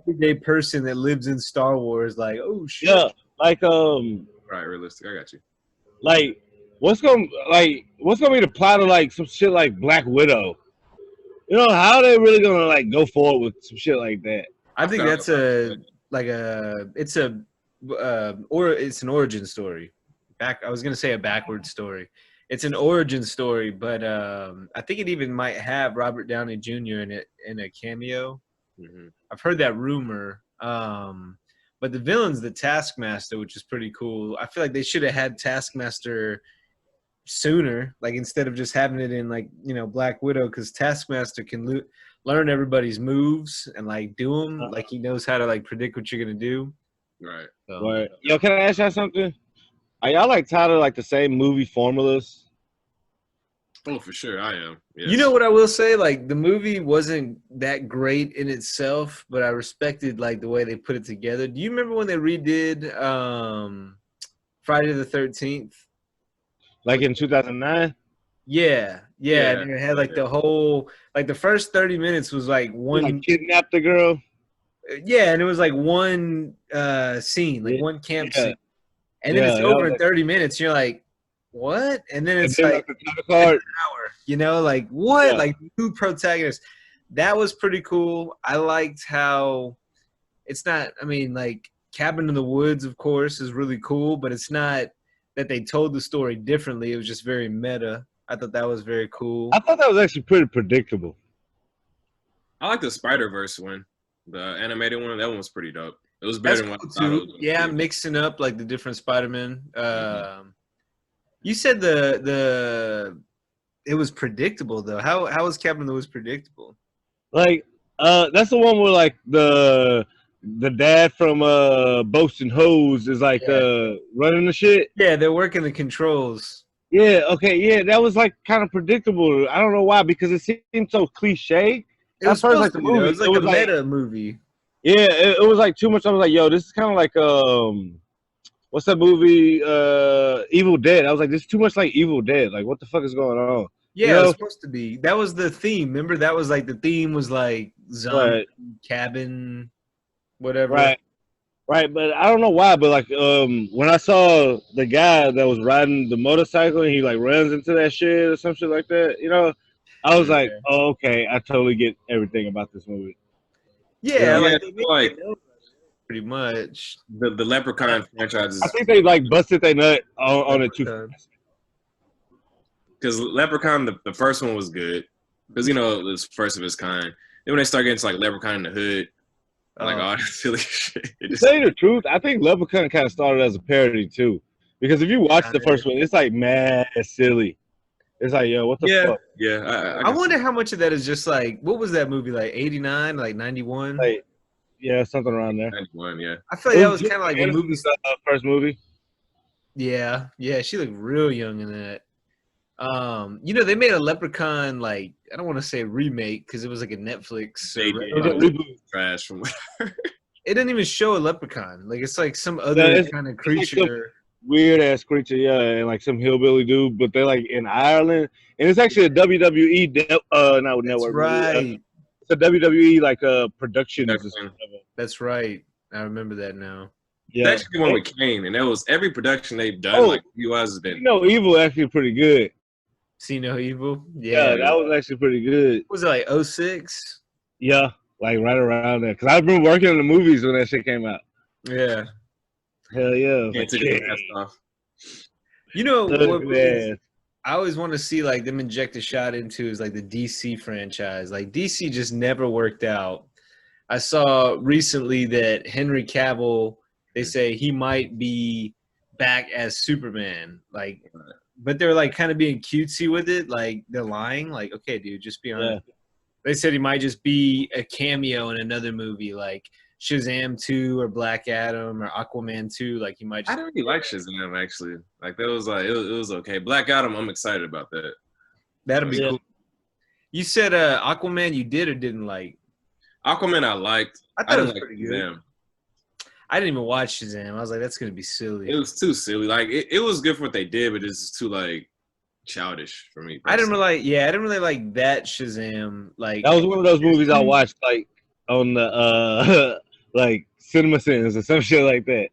A: everyday person that lives in Star Wars. Like, oh shit.
B: Yeah, like
F: Right, realistic. I got you.
B: like what's gonna be the plot of like some shit like Black Widow? You know how they really gonna like go forward with some shit like that?
A: I think that's it's an origin story. I was gonna say a backward story. It's an origin story, but I think it even might have Robert Downey Jr. in a cameo.
F: Mm-hmm.
A: I've heard that rumor. But the villain's the Taskmaster, which is pretty cool. I feel like they should have had Taskmaster sooner, like instead of just having it in like, you know, Black Widow, because Taskmaster can learn everybody's moves and like do them. Like he knows how to like predict what you're gonna do.
F: Right.
A: So,
B: But yo, can I ask y'all something? Are y'all like tired of like the same movie formulas?
F: Oh, for sure, I am. Yes.
A: You know what I will say? Like the movie wasn't that great in itself, but I respected like the way they put it together. Do you remember when they redid Friday the 13th?
B: Like in 2009?
A: Yeah. And it had like the whole, like the first 30 minutes was like one.
B: Like kidnapped the girl?
A: Yeah, and it was like one scene, like one camp scene. And then it's over in 30 minutes. You're like, what? And then
B: And
A: it's
B: then
A: like
B: the title card.
A: hour, you know, like what?
B: Yeah.
A: Like new protagonist. That was pretty cool. I liked how it's not. I mean, like Cabin in the Woods, of course, is really cool, but it's not that they told the story differently. It was just very meta. I thought that was very cool.
B: I thought that was actually pretty predictable.
F: I like the Spider-Verse one, the animated one. That one was pretty dope. It was
A: That's
F: better than
A: cool
F: what I thought it
A: too.
F: was gonna
A: Yeah,
F: be.
A: mixing up like the different Spider-Man.
F: Mhm.
A: You said the it was predictable though. How was Cabin in the Woods predictable?
B: Like, that's the one where like the dad from Boats and Hose is like running the shit.
A: Yeah, they're working the controls.
B: Yeah, okay, yeah, that was like kind of predictable. I don't know why, because it seemed so cliche.
A: It was
B: At first,
A: supposed
B: like
A: to
B: the
A: be though.
B: movie,
A: It was like a meta movie.
B: yeah, it was like too much. I was like, yo, this is kind of like what's that movie? Evil Dead. I was like, this is too much like Evil Dead. Like, what the fuck is going on?
A: Yeah,
B: You
A: it was
B: know?
A: supposed to be. That was the theme. Remember, that was like the theme was like zombie
B: Right.
A: cabin, whatever.
B: Right, but I don't know why, but like when I saw the guy that was riding the motorcycle and he like runs into that shit or some shit like that, you know, I was like, oh, okay, I totally get everything about this movie.
A: Yeah,
B: Yeah.
A: like they made
F: like
A: it up pretty much.
F: the Leprechaun franchise
B: I
F: is
B: think they like busted their nut on it too.
F: because Leprechaun the first one was good because you know it was first of its kind. Then when they start getting to like Leprechaun in the Hood, I'm like, oh, that's silly shit. It
B: To
F: just,
B: tell you the truth, I think Leprechaun kind of started as a parody too, because if you watch the first one, it's like mad silly. It's like, yo, what the fuck?
F: Yeah,
A: I wonder how much of that is just like, what was that movie, like 89, like 91?
B: Like, yeah, something around there.
F: 91, yeah.
A: I feel like that was kind of like when movies.
B: First movie.
A: Yeah, she looked real young in that. You know, they made a Leprechaun, like, I don't want to say remake because it was like a Netflix.
F: They trash from whatever.
A: It didn't even show a leprechaun. Like, it's like some other kind of creature.
B: Like weird ass creature, yeah, and like some hillbilly dude, but they're like in Ireland, and it's actually a WWE not network.
A: Right.
B: It's a WWE like production.
A: That's right. I remember that now.
B: Yeah,
F: it's actually one with Kane, and that was every production they've done. Like U.S. has been.
B: Evil actually pretty good.
A: See No Evil.
B: Yeah, that was actually pretty good.
A: Was it like 06?
B: Yeah, like right around there. Because I've been working in the movies when that shit came out.
A: Yeah.
B: Hell yeah.
F: Can't take your mask off.
A: You know what I always want to see like them inject a shot into is like the DC franchise. Like DC just never worked out. I saw recently that Henry Cavill, they say he might be back as Superman. Like, but they're like kind of being cutesy with it. Like they're lying. Like, okay, dude, just be honest. Yeah. They said he might just be a cameo in another movie, like Shazam 2 or Black Adam or Aquaman 2. Like he might. Just
F: I don't really like Shazam actually. Like that was like it was okay. Black Adam, I'm excited about that.
A: That'll be cool. You said Aquaman you did or didn't like?
F: Aquaman I liked.
A: I thought it was pretty good. Shazam. I didn't even watch Shazam. I was like, that's gonna be silly.
F: It was too silly. Like it was good for what they did, but it's too like childish for me.
A: Personally. I didn't really like that Shazam. Like
B: that was one of those movies I watched like on the like Cinema Sins or some shit like that.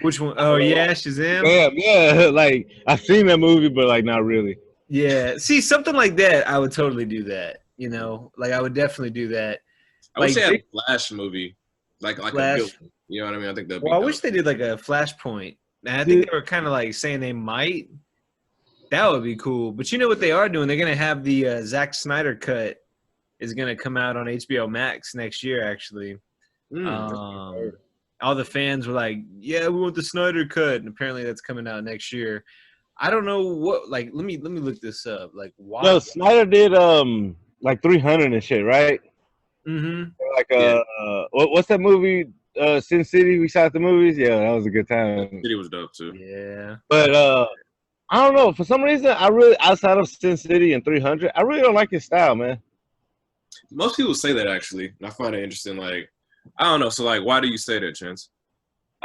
A: Which one? Oh yeah, Shazam.
B: Yeah. Like I've seen that movie, but like not really.
A: Yeah. See, something like that, I would totally do that. You know, like I would definitely do that.
F: I wish they had a Flash movie, like Flash. A good one. You know what I mean? I think that.
A: Well, I wish they did like a Flashpoint. And I think they were kind of like saying they might. That would be cool. But you know what they are doing? They're gonna have the Zack Snyder cut is gonna come out on HBO Max next year. Actually, all the fans were like, "Yeah, we want the Snyder cut," and apparently that's coming out next year. I don't know what. Like, let me look this up. Like, why?
B: No, Snyder did like 300 and shit, right?
A: Mm-hmm.
B: Like what's that movie? Sin City. We shot the movies. Yeah, that was a good time.
F: Sin City was dope too.
A: Yeah,
B: but I don't know. For some reason, I really outside of Sin City and 300, I really don't like his style, man.
F: Most people say that actually. I find it interesting. Like, I don't know. So, like, why do you say that, Chance?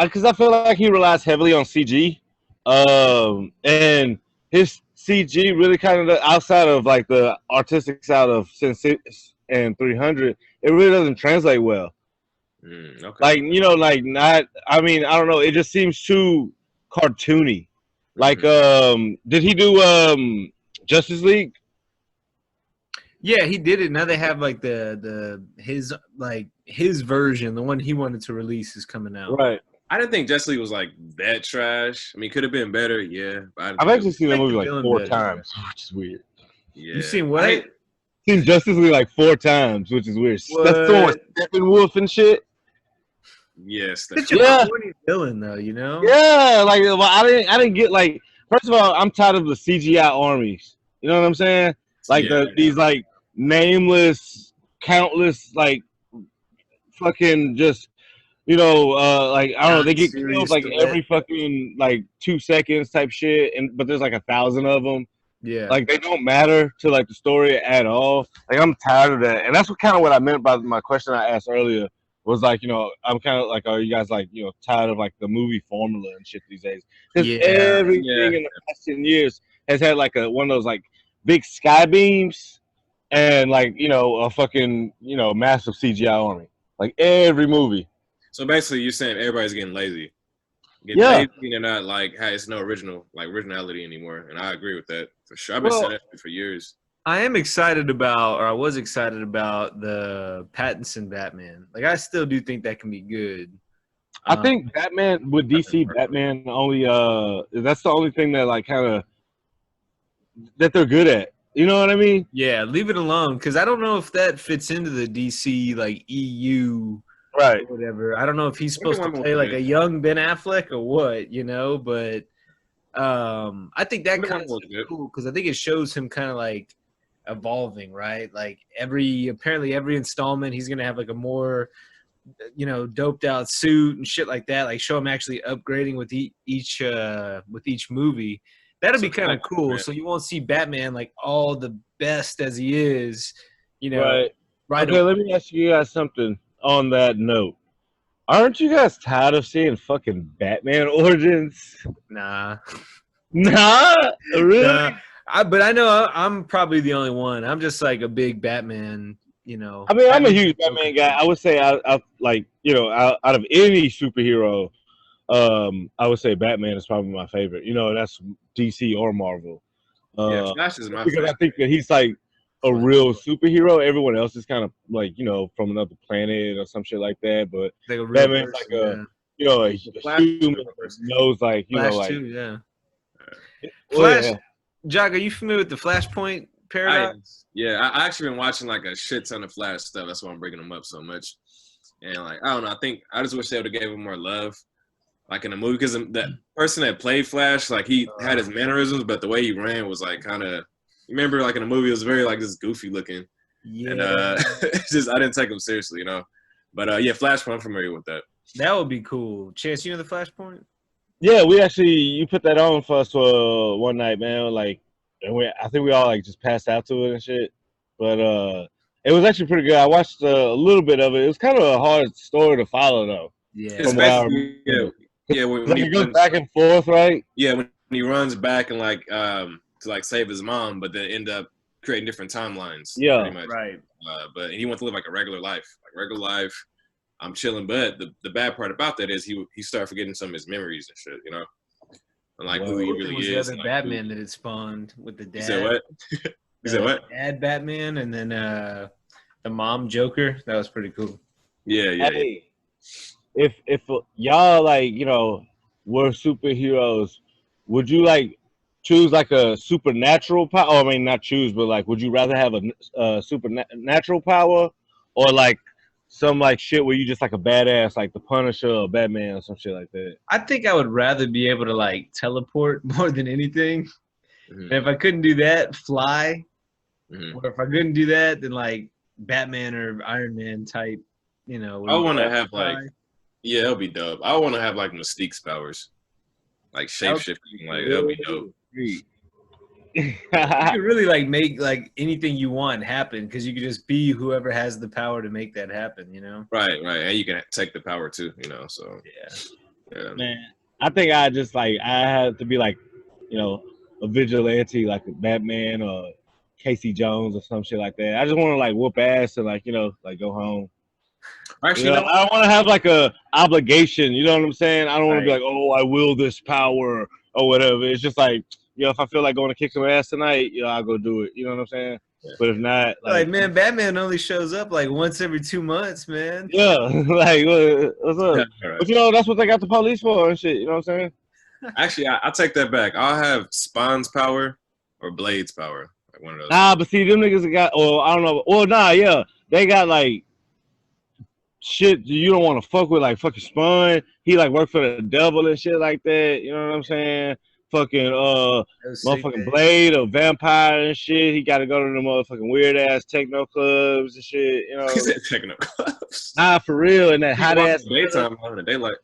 B: Because I feel like he relies heavily on CG, and his CG really kind of outside of like the artistic side of Sin City and 300, it really doesn't translate well.
F: Okay.
B: Like, you know, like not. I mean, I don't know. It just seems too cartoony. Like, did he do Justice League?
A: Yeah, he did it. Now they have like his version, the one he wanted to release, is coming out.
B: Right.
F: I didn't think Justice League was like that trash. I mean, could have been better, yeah. But I didn't
B: I've
F: think
B: actually seen that
A: like
B: movie
A: the
B: like
A: villain
B: 4
A: better.
B: times, which is weird.
F: yeah.
A: You seen what?
F: I-
B: Seen Justice League like 4 times, which is weird.
A: What?
B: That's the one with Steppenwolf and shit.
F: yes.
A: Such
B: Yeah.
A: a corny villain, though. You know?
B: Yeah, like well, I didn't get like. First of all, I'm tired of the CGI armies. You know what I'm saying? Like these like nameless, countless like fucking just like I don't know. They get killed like every fucking like 2 seconds type shit, but there's like 1,000 of them.
A: Yeah.
B: Like they don't matter to like the story at all. Like I'm tired of that, and that's what I meant by my question I asked earlier. Was like, I'm kind of like, are you guys like, tired of like the movie formula and shit these days? Because everything in the past 10 years has had like one of those like big sky beams and like, a fucking, massive CGI army. Like every movie.
F: So basically, you're saying everybody's getting lazy.
B: Yeah.
F: Lazy, they're not like, hey, it's no originality anymore. And I agree with that for sure. I've been saying that for years.
A: I am excited about, or I was excited about, the Pattinson Batman. Like, I still do think that can be good.
B: I think Batman with DC Batman only that's the only thing that like kind of that they're good at. You know what I mean?
A: Yeah, leave it alone, because I don't know if that fits into the DC like EU
B: right
A: or whatever. I don't know if he's supposed to play like a young Ben Affleck or what, but I think that kind of cool because I think it shows him kind of like evolving, right? Like apparently every installment he's gonna have like a more doped out suit and shit like that, like show him actually upgrading with each movie. That'll be kind of cool. Man. So you won't see Batman like all the best as he is,
B: right okay, let me ask you guys something on that note. Aren't you guys tired of seeing fucking Batman origins?
A: Nah
B: really?
A: Nah. But I know I'm probably the only one. I'm just like a big Batman, I mean,
B: I'm a huge Batman guy. I would say out of any superhero, I would say Batman is probably my favorite. That's DC or Marvel.
F: Flash is my
B: because
F: favorite.
B: I think that he's like a real superhero. Everyone else is kind of like from another planet or some shit like that. But
A: like
B: Batman's like a human knows like
A: Flash
B: like
A: too, yeah.
B: Flash.
A: Yeah. Jock, are you familiar with the Flashpoint paradox?
F: I actually been watching like a shit ton of Flash stuff. That's why I'm bringing them up so much. And like, I don't know. I think I just wish they would have gave him more love, like in the movie, because that person that played Flash, like he had his mannerisms, but the way he ran was like kind of. Remember, like in the movie, it was very like this goofy looking. Yeah. And it's just I didn't take him seriously, But Flashpoint, I'm familiar with that.
A: That would be cool. Chance, you know the Flashpoint?
B: Yeah, you put that on for us one night, man. Like, I think we all like just passed out to it and shit. But it was actually pretty good. I watched a little bit of it. It was kind of a hard story to follow, though.
F: Yeah, it's basically, when
B: he goes back and forth, right?
F: Yeah, when he runs back and like to like save his mom, but then end up creating different timelines.
B: Yeah,
F: pretty much.
A: Right.
F: But he wants to live like a regular life, I'm chilling, but the bad part about that is he started forgetting some of his memories and shit, and like who he really
A: was
F: is.
A: The other Batman that it spawned with the dad.
F: You said what? You said what?
A: Dad Batman and then the mom Joker. That was pretty cool.
F: Yeah.
B: Hey, if y'all like were superheroes, would you like choose like a supernatural power? I mean, not choose, but like, would you rather have a supernatural power or like some like shit where you just like a badass, like the Punisher or Batman or some shit like that?
A: I think I would rather be able to like teleport more than anything. Mm-hmm. And if I couldn't do that, fly. Mm-hmm. Or if I couldn't do that, then like Batman or Iron Man type,
F: I want to have like, it'll be dope. I want to have like Mystique's powers, like shape shifting. Like that'll be dope.
A: You can really like make like anything you want happen because you can just be whoever has the power to make that happen,
F: Right, and you can take the power too, So
A: yeah.
B: Man, I think I have to be like, a vigilante like a Batman or Casey Jones or some shit like that. I just want to like whoop ass and like like go home.
F: Actually,
B: I don't want to have like a obligation. You know what I'm saying? I don't want to be like, oh, I will this power. or whatever. It's just like, if I feel like going to kick some ass tonight, I'll go do it. You know what I'm saying? But if not,
A: like man, Batman only shows up like once every 2 months, man.
B: yeah, like what's up?
C: Right.
B: But that's what they got the police for and shit. You know what I'm saying?
C: Actually, I take that back. I'll have Spawn's power or Blade's power. Like one of those.
B: Nah, but see, them niggas got, I don't know. Well, nah, yeah, they got like shit you don't want to fuck with, like fucking Spawn. He like worked for the devil and shit like that. You know what I'm saying? Fucking motherfucking Blade, a vampire and shit. He got to go to the motherfucking weird ass techno clubs and shit. You know?
C: He said techno clubs.
B: Nah, for real. And that hot ass
C: daytime in the daylight.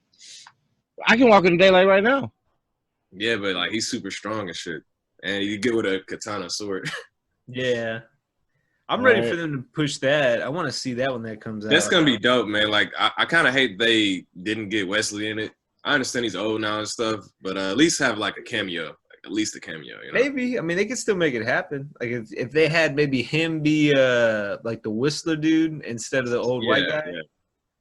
B: I can walk in the daylight right now.
C: Yeah, but like he's super strong and shit, and you get with a katana sword.
A: Yeah. I'm ready for them to push that. I want to see that when that comes out.
C: That's gonna be dope, man. Like I kind of hate they didn't get Wesley in it. I understand he's old now and stuff, but at least have like a cameo, like at least a cameo. You know?
A: Maybe. I mean, they could still make it happen. Like if they had maybe him be like the Whistler dude instead of the old white guy. Yeah.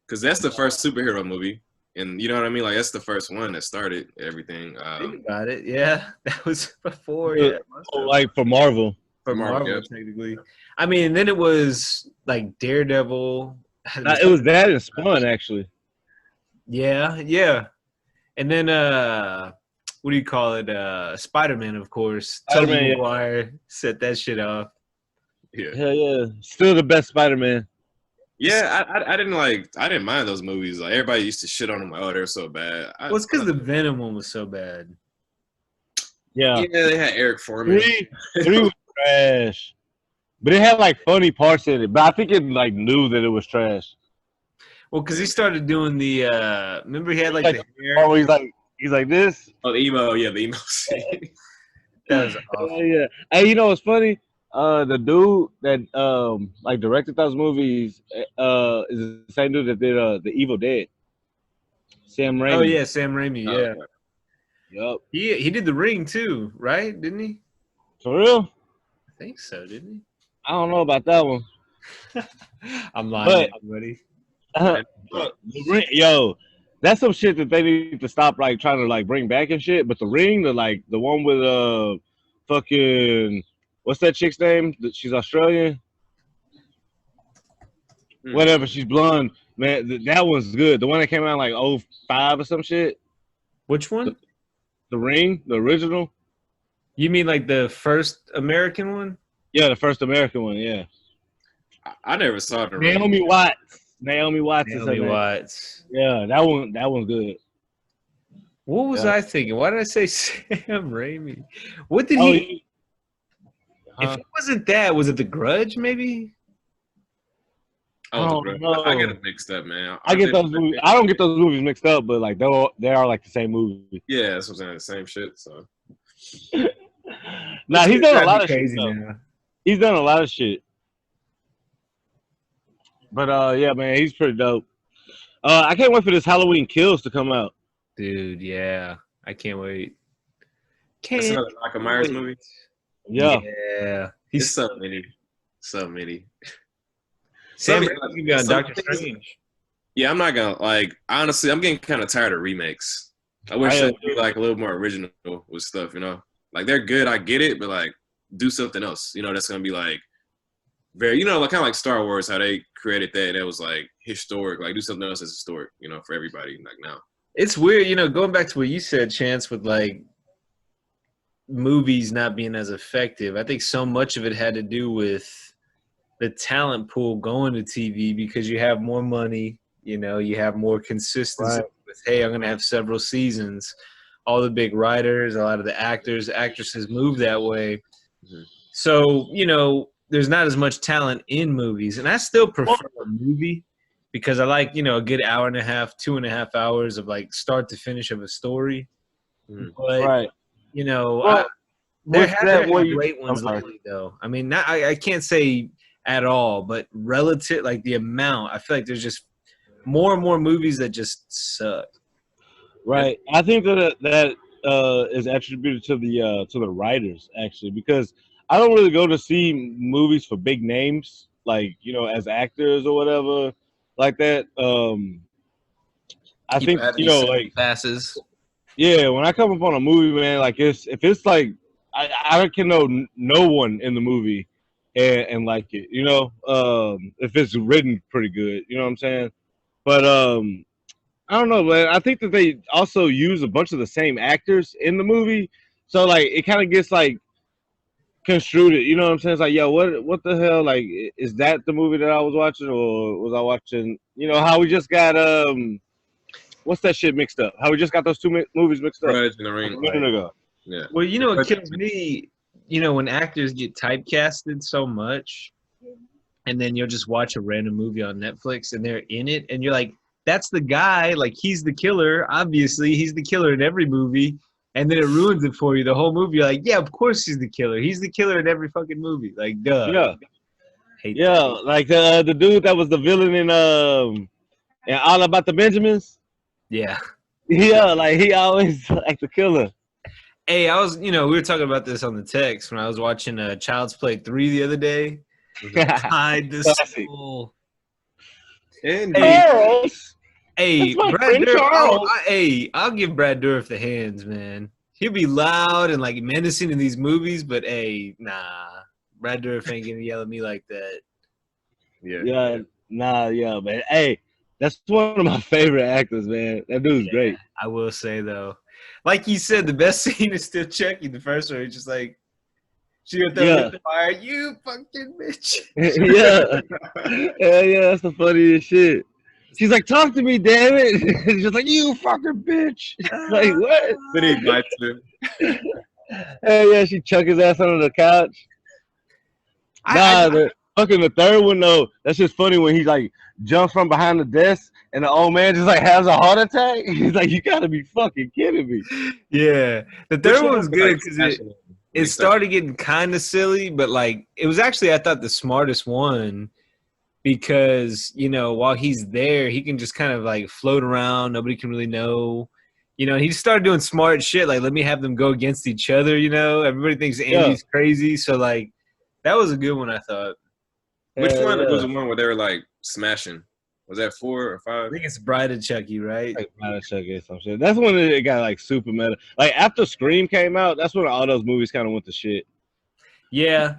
C: Because that's the first superhero movie, and you know what I mean. Like that's the first one that started everything.
A: Think about it. Yeah, that was before. Yeah,
B: like for Marvel.
A: For Marvel, technically. I mean, then it was like Daredevil.
B: It was that and Spawn, actually.
A: Yeah. And then, what do you call it? Spider-Man, of course. Tobey Maguire set that shit off.
C: Yeah.
B: Hell yeah. Still the best Spider-Man.
C: Yeah, I didn't mind those movies. Like everybody used to shit on them. Like, oh, they're so bad.
A: Well, it's because the Venom one was so bad.
B: Yeah.
C: Yeah, they had Eric Foreman.
B: Three was trash. But it had like funny parts in it. But I think it like knew that it was trash.
A: Well, because he started doing the remember he had like the hair.
B: Oh, he's like this.
C: Oh, the emo scene.
A: That was awful.
B: Yeah. Hey, you know what's funny? The dude that like directed those movies is the same dude that did the Evil Dead. Sam Raimi.
A: Oh yeah, Sam Raimi. Yeah.
B: Yup.
A: He did The Ring too, right? Didn't he?
B: For real?
A: I think so. Didn't
B: I don't know about that one.
A: he? I'm lying, buddy.
B: Yo, that's some shit that they need to stop like trying to like bring back and shit. But The Ring, the one with fucking what's that chick's name? She's Australian. Whatever, she's blonde. Man, that one's good. The one that came out like 05 or some shit.
A: Which one?
B: The Ring, the original.
A: You mean like the first American one?
B: Yeah, the first American one. Yeah.
C: I never saw the
B: Naomi Watts. Naomi Watts. Yeah, that one's good.
A: What was I thinking? Why did I say Sam Raimi? What did he? If it wasn't that, was it The Grudge? Maybe.
C: Oh, no. I get it mixed up, man.
B: I get those movies. I don't get those movies mixed up, but like they are like the same movie.
C: Yeah, that's what I'm saying. The same shit. So.
B: Nah, he's done a lot of shit. He's done a lot of shit. But yeah, man, he's pretty dope. I can't wait for this Halloween Kills to come out.
A: Dude, yeah. I can't wait.
C: That's another Michael Myers movie?
B: Yeah.
A: He's
C: so many. So many.
A: Sam Raimi be on Doctor Strange.
C: Yeah, I'm not gonna honestly, I'm getting kind of tired of remakes. I wish they'd be like a little more original with stuff, you know? Like they're good, I get it, but like do something else. You know, that's gonna be like very, you know, like kind of like Star Wars, how they created that. That was like historic. Like do something else that's historic, you know, for everybody. Like now,
A: it's weird, you know. Going back to what you said, Chance, with like movies not being as effective. I think so much of it had to do with the talent pool going to TV because you have more money. You know, you have more consistency.
B: Right.
A: With hey, I'm going to have several seasons. All the big writers, a lot of the actors, actresses move that way.
C: Mm-hmm.
A: So, you know, there's not as much talent in movies. And I still prefer a movie because I like, you know, a good hour and a half, 2.5 hours of like start to finish of a story.
C: Mm-hmm.
A: But, you know, there have been great ones lately, though. I mean, I can't say at all, but relative, like the amount, I feel like there's just more and more movies that just suck.
B: Right. I think that is attributed to the writers actually, because I don't really go to see movies for big names, like, you know, as actors or whatever like that. I think, you know, like
A: passes.
B: Yeah, when I come up on a movie, man, like if it's like I can know no one in the movie and like it, you know, if it's written pretty good, you know what I'm saying? But I don't know, man. I think that they also use a bunch of the same actors in the movie, so like it kind of gets like construed it. You know what I'm saying? It's like, yo, what the hell? Like, is that the movie that I was watching, or was I watching? You know how we just got what's that shit mixed up? How we just got those two movies mixed up
F: Grudge and the
B: a
F: Ring.
B: minute ago.
F: Yeah.
A: Well, you know what kills me, you know, when actors get typecasted so much, and then you'll just watch a random movie on Netflix and they're in it, and you're like, that's the guy, like he's the killer. Obviously, he's the killer in every movie, and then it ruins it for you. The whole movie, you're like, yeah, of course he's the killer. He's the killer in every fucking movie. Like, duh.
B: Yeah,
A: Hate
B: yeah,
A: that.
B: like the dude that was the villain in All About the Benjamins.
A: Yeah.
B: Yeah, like he always like the killer.
A: Hey, I was, you know, we were talking about this on the text when I was watching Child's Play 3 the other day. Hide the
B: Classic.
A: soul.
F: And
B: Charles.
A: Hey,
B: That's my
A: Brad
B: friend
A: Dourif,
B: Charles.
A: I'll give Brad Dourif the hands, man. He'll be loud and like menacing in these movies, but hey, nah, Brad Dourif ain't gonna yell at me like that.
B: Yeah, nah, yeah, man. Hey, that's one of my favorite actors, man. That dude's great.
A: I will say though, like you said, the best scene is still Chucky. The first one, he's just like, she gonna throw me in the fire, you fucking bitch.
B: Yeah. Yeah, that's the funniest shit. She's like, talk to me, damn it. She's just like, you fucking bitch. Like, what?
F: then he bites him.
B: Hey, yeah, she chuck his ass under the couch. The third one, though, that's just funny when he, like, jumps from behind the desk and the old man just, like, has a heart attack. He's like, you gotta be fucking kidding me.
A: Yeah, the third one was good because it
F: started.
A: started getting kind of silly, but like it was actually, I thought, the smartest one because, you know, while he's there, he can just kind of like float around. Nobody can really know. You know, he just started doing smart shit. Like, let me have them go against each other, you know. Everybody thinks Andy's crazy. So, like, that was a good one, I thought.
F: Which one was the one where they were, like, smashing? Was that 4 or 5?
A: I think it's Bride of Chucky, right?
B: Like, Bride of Chucky or some shit. That's when it got, like, super meta. Like, after Scream came out, that's when all those movies kind of went to shit.
A: Yeah.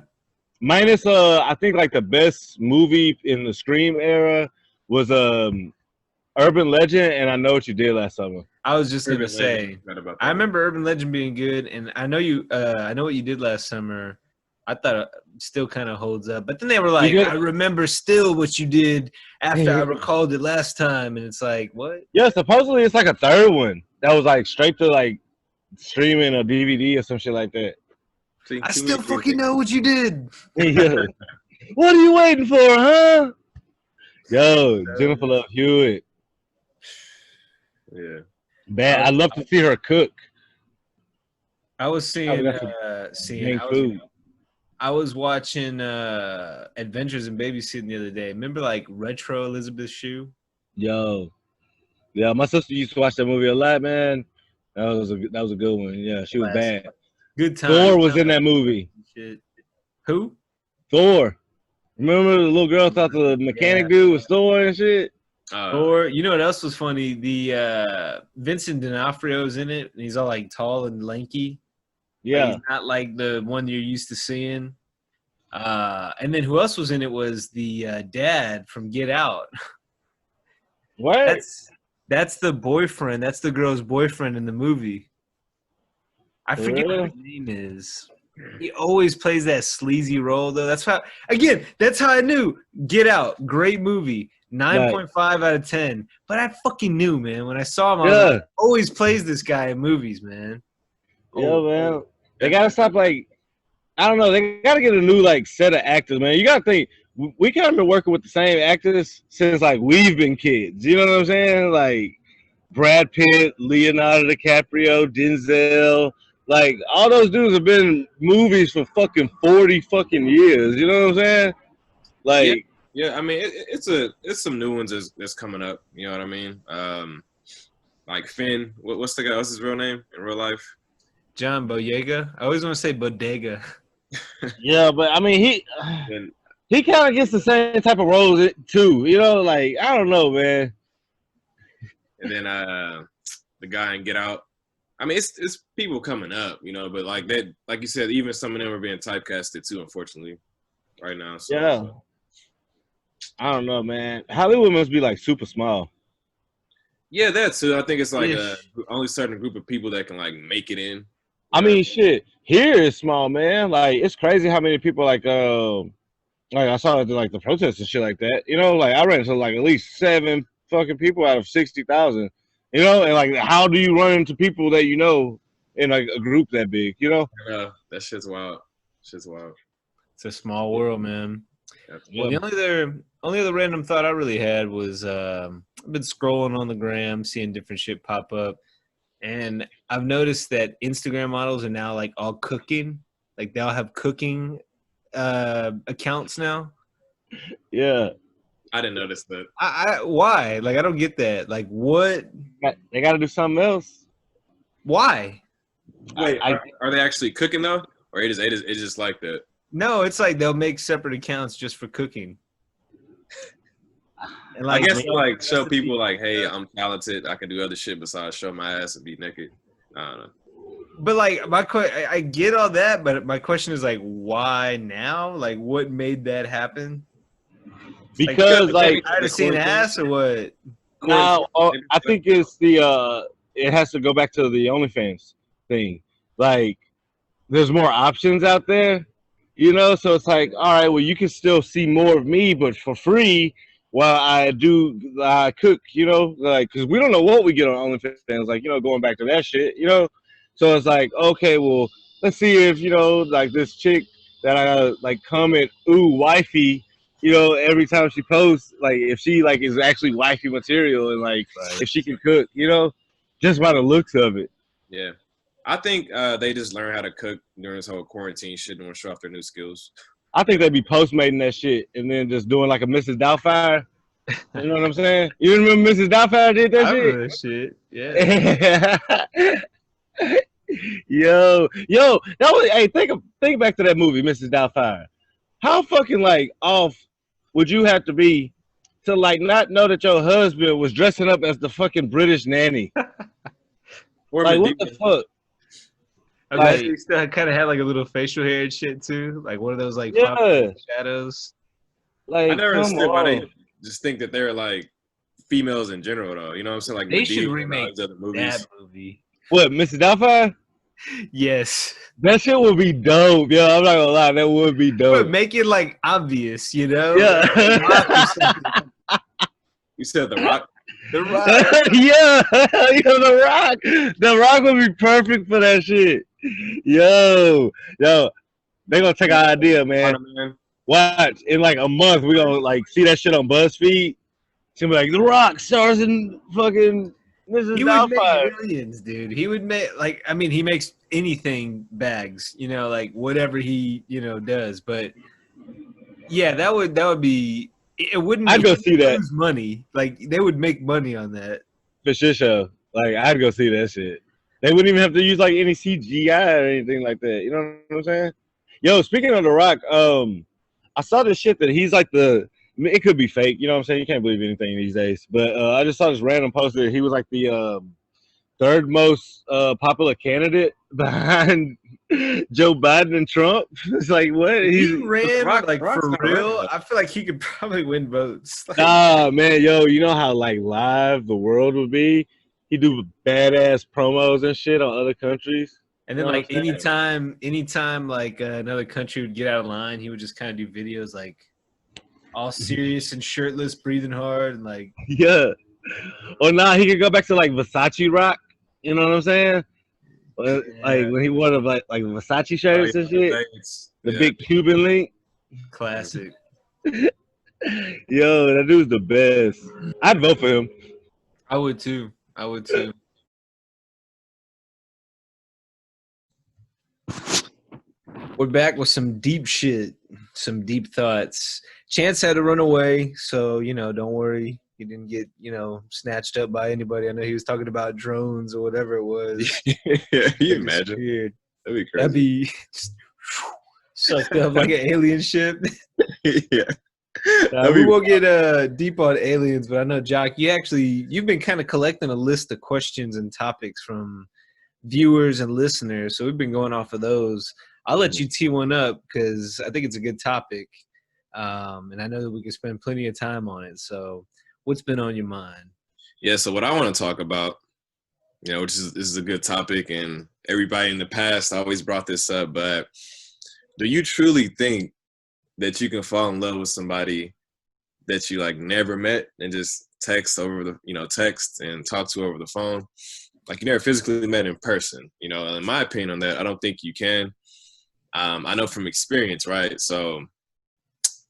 B: Minus, I think, like, the best movie in the Scream era was Urban Legend and I Know What You Did Last Summer.
A: I was just gonna say, I remember Urban Legend being good, and I know what you did last summer. I thought it still kind of holds up, but then they were like, I remember still what you did after I recalled it last time, and it's like, what?
B: Yeah, supposedly it's like a third one that was like straight to like streaming or DVD or some shit like that.
A: I still fucking know what you did.
B: Yeah. What are you waiting for, huh? Yo, Jennifer Love Hewitt.
F: Yeah.
B: Bad. I'd love to see her cook.
A: I was seeing
B: food.
A: I was watching Adventures in Babysitting the other day. Remember like retro Elizabeth Shue?
B: Yo. Yeah, my sister used to watch that movie a lot, man. That was a good one. Yeah, she was bad.
A: Good time.
B: Thor was in that movie.
A: Shit. Who?
B: Thor. Remember the little girl thought the mechanic dude was Thor and shit?
A: Or you know what else was funny? The Vincent D'Onofrio's in it, and he's all like tall and lanky.
B: Yeah,
A: like, he's not like the one you're used to seeing. And then who else was in it was the dad from Get Out.
B: What?
A: That's the boyfriend. That's the girl's boyfriend in the movie. I forget what his name is. He always plays that sleazy role, though. That's how I knew. Get Out, great movie. 9.5 out of 10. But I fucking knew, man. When I saw him, I was like, always plays this guy in movies, man.
B: Man. They gotta stop, like, I don't know. They gotta get a new, like, set of actors, man. You gotta think, we kind of been working with the same actors since, like, we've been kids. You know what I'm saying? Like, Brad Pitt, Leonardo DiCaprio, Denzel. Like, all those dudes have been in movies for fucking 40 fucking years. You know what I'm saying? Like,
F: yeah, I mean, it's some new ones that's coming up. You know what I mean? Like Finn. What's the guy? What's his real name in real life?
A: John Boyega. I always want to say Bodega.
B: Yeah, but I mean, he kind of gets the same type of roles too. You know, like, I don't know, man.
F: And then the guy in Get Out. I mean, it's people coming up, you know, but like that, like you said, even some of them are being typecasted too, unfortunately, right now. So,
B: Yeah. I don't know, man. Hollywood must be like super small.
F: yeah, that too. I think it's like
A: Yeah.
F: only certain group of people that can like make it in.
B: I mean, shit. Here is small, man. Like it's crazy how many people like I saw like the protests and shit like that. You know, like I ran into like at least 7 fucking people out of 60,000. You know, and like how do you run into people that you know in like a group that big? You know?
F: That shit's wild. Shit's wild.
A: It's a small world, man.
B: Yeah.
A: The only other random thought I really had was I've been scrolling on the gram, seeing different shit pop up, and I've noticed that Instagram models are now like all cooking. Like they'll have cooking accounts now.
B: Yeah.
F: I didn't notice that.
A: Why? Like I don't get that. Like what?
B: They got to do something else.
A: Why?
F: Wait, are they actually cooking though, or it's just like that?
A: No, it's like they'll make separate accounts just for cooking. And
F: I guess to like show people like, hey, I'm talented. I can do other shit besides show my ass and be naked. I don't know.
A: But like I get all that, but my question is like, why now? Like, what made that happen?
B: Because like
A: tired of seeing ass or what?
B: now, I think it's it has to go back to the OnlyFans thing. Like, there's more options out there, you know. So it's like, all right, well, you can still see more of me, but for free, while I cook, you know, like because we don't know what we get on OnlyFans. Like, you know, going back to that shit, you know. So it's like, okay, well, let's see if you know, like this chick that I like comment, ooh, wifey. You know, every time she posts, like if she like is actually wifey material and like if she can cook, you know, just by the looks of it.
F: Yeah, I think they just learn how to cook during this whole quarantine shit and want to show off their new skills.
B: I think they'd be postmating that shit and then just doing like a Mrs. Doubtfire. You know what I'm saying? You remember Mrs. Doubtfire did that
A: I
B: shit?
A: remember that shit. Yeah.
B: yo, that was, hey, think back to that movie, Mrs. Doubtfire. How fucking like off would you have to be to like not know that your husband was dressing up as the fucking British nanny?
F: Or
B: Like what the fuck?
A: I
B: Like-
A: mean, he still kind of had like a little facial hair and shit too, like one of those like
B: Yeah.
A: popping shadows.
B: Like
F: I never
B: come
F: understood why they
B: on.
F: just think that they're like females in general, though. You know what I'm saying? Like
A: They should
F: Medea and all
A: remake
F: these other movies.
A: that movie.
B: What, Mrs. Doubtfire?
A: Yes,
B: That shit would be dope. Yo, I'm not gonna lie, that would be
A: but
B: dope.
A: make it like obvious, you know?
B: Yeah.
A: Rock or something.
F: You said The Rock.
A: The Rock.
B: Yeah, The Rock. The Rock would be perfect for that shit. Yo, they gonna take our idea, man.
F: Spider-Man.
B: Watch in like a month, we gonna like see that shit on BuzzFeed. It's gonna be like The Rock stars in fucking Mrs.
A: He would make
B: Doubtfire.
A: millions, dude. He would make like I mean, he makes anything bags, you know, like whatever he does. But yeah, that would be. It wouldn't.
B: I'd go see that.
A: Lose money, like they would make money on that.
B: For sure, show. Like I'd go see that shit. They wouldn't even have to use like any CGI or anything like that. You know what I'm saying? Yo, speaking of The Rock, I saw this shit that he's like it could be fake, you know what I'm saying? You can't believe anything these days. But I just saw this random poster. He was like the third most popular candidate behind Joe Biden and Trump. It's like what?
A: He ran
F: Rock's
A: for
F: not
A: real.
F: running.
A: I feel like he could probably win votes. Like,
B: Nah, man, yo, you know how like live the world would be? He do badass promos and shit on other countries.
A: and then
B: know
A: like
B: what I'm saying?
A: anytime like another country would get out of line, he would just kind of do videos like all serious and shirtless, breathing hard, and like
B: Yeah. Or nah, he could go back to like Versace rock. You know what I'm saying? Like when he wore the like Versace shirts and shit. The big Cuban link.
A: classic.
B: Yo, that dude's the best. I'd vote for him.
A: I would too. We're back with some deep shit, some deep thoughts. Chance had to run away, so don't worry. He didn't get snatched up by anybody. I know he was talking about drones or whatever it was.
F: Yeah, can you imagine?
A: Weird.
F: That'd be crazy.
A: That'd be just sucked up like an alien ship.
F: Yeah.
A: We won't get deep on aliens, but I know, Jock, you've been kind of collecting a list of questions and topics from viewers and listeners. So we've been going off of those. I'll let you tee one up because I think it's a good topic. And I know that we can spend plenty of time on it. So what's been on your mind?
F: Yeah, so what I want to talk about, which is this is a good topic, and everybody in the past always brought this up, but do you truly think that you can fall in love with somebody that you like never met and just text over the, text and talk to over the phone? Like you never physically met in person, in my opinion on that, I don't think you can. I know from experience, right? So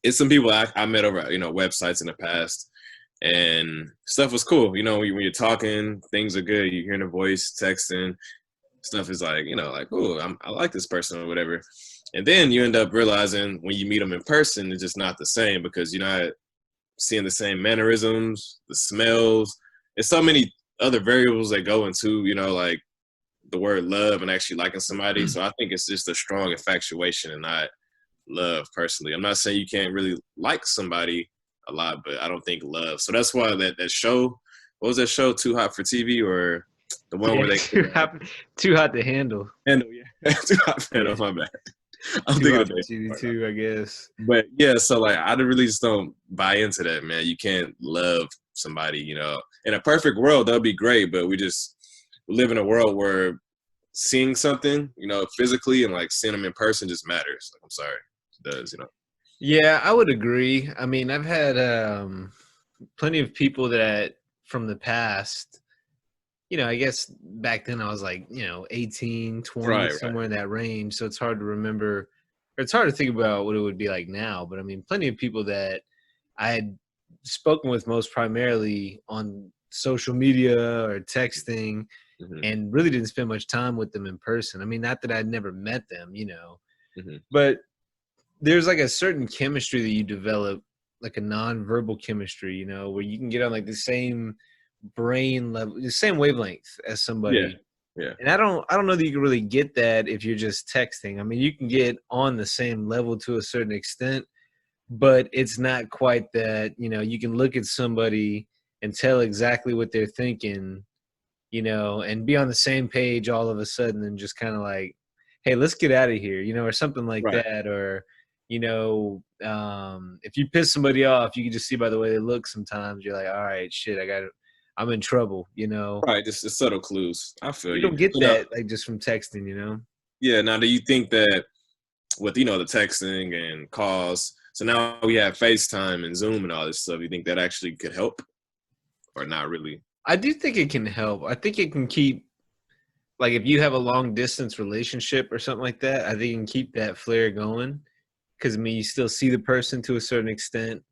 F: it's some people I met over, websites in the past, and stuff was cool. When you're talking, things are good. You're hearing a voice, texting, stuff is like, oh, I like this person or whatever. And then you end up realizing when you meet them in person, it's just not the same because you're not seeing the same mannerisms, the smells. There's so many other variables that go into, like the word love and actually liking somebody. So I think it's just a strong infatuation and not love personally. I'm not saying you can't really like somebody a lot, but I don't think love. So that's why that show, what was that show, Too Hot for TV, or the one where they
A: too hot to handle.
F: Handle, yeah. Too hot for handle, my bad. I'm
A: Too
F: thinking
A: hot
F: of
A: for
F: that
A: TV
F: part.
A: too, I guess.
F: But yeah, so like I really just don't buy into that, man. You can't love somebody, In a perfect world, that'd be great, but we live in a world where seeing something, physically and like seeing them in person just matters. Like, I'm sorry, it does,
A: Yeah, I would agree. I mean, I've had plenty of people that from the past, I guess back then I was like, 18, 20,
F: Right.
A: somewhere in that range. So it's hard to remember, or it's hard to think about what it would be like now. But I mean, plenty of people that I had spoken with most primarily on social media or texting and really didn't spend much time with them in person. I mean, not that I'd never met them, but there's like a certain chemistry that you develop, like a non-verbal chemistry, where you can get on like the same brain level, the same wavelength as somebody.
F: Yeah.
A: And I don't know that you can really get that if you're just texting. I mean, you can get on the same level to a certain extent, but it's not quite that, you can look at somebody and tell exactly what they're thinking, and be on the same page all of a sudden and just kind of like, hey, let's get out of here, or something like
F: Right.
A: that. Or, if you piss somebody off, you can just see by the way they look sometimes. You're like, all right, shit, I'm in trouble,
F: Right, just the subtle clues. I feel
A: You
F: you.
A: don't get that like just from texting.
F: Yeah, now do you think that with, the texting and calls, so now we have FaceTime and Zoom and all this stuff, you think that actually could help or not really?
A: I do think it can help. I think it can keep, like if you have a long distance relationship or something like that, I think it can keep that flare going. Because, I mean, you still see the person to a certain extent.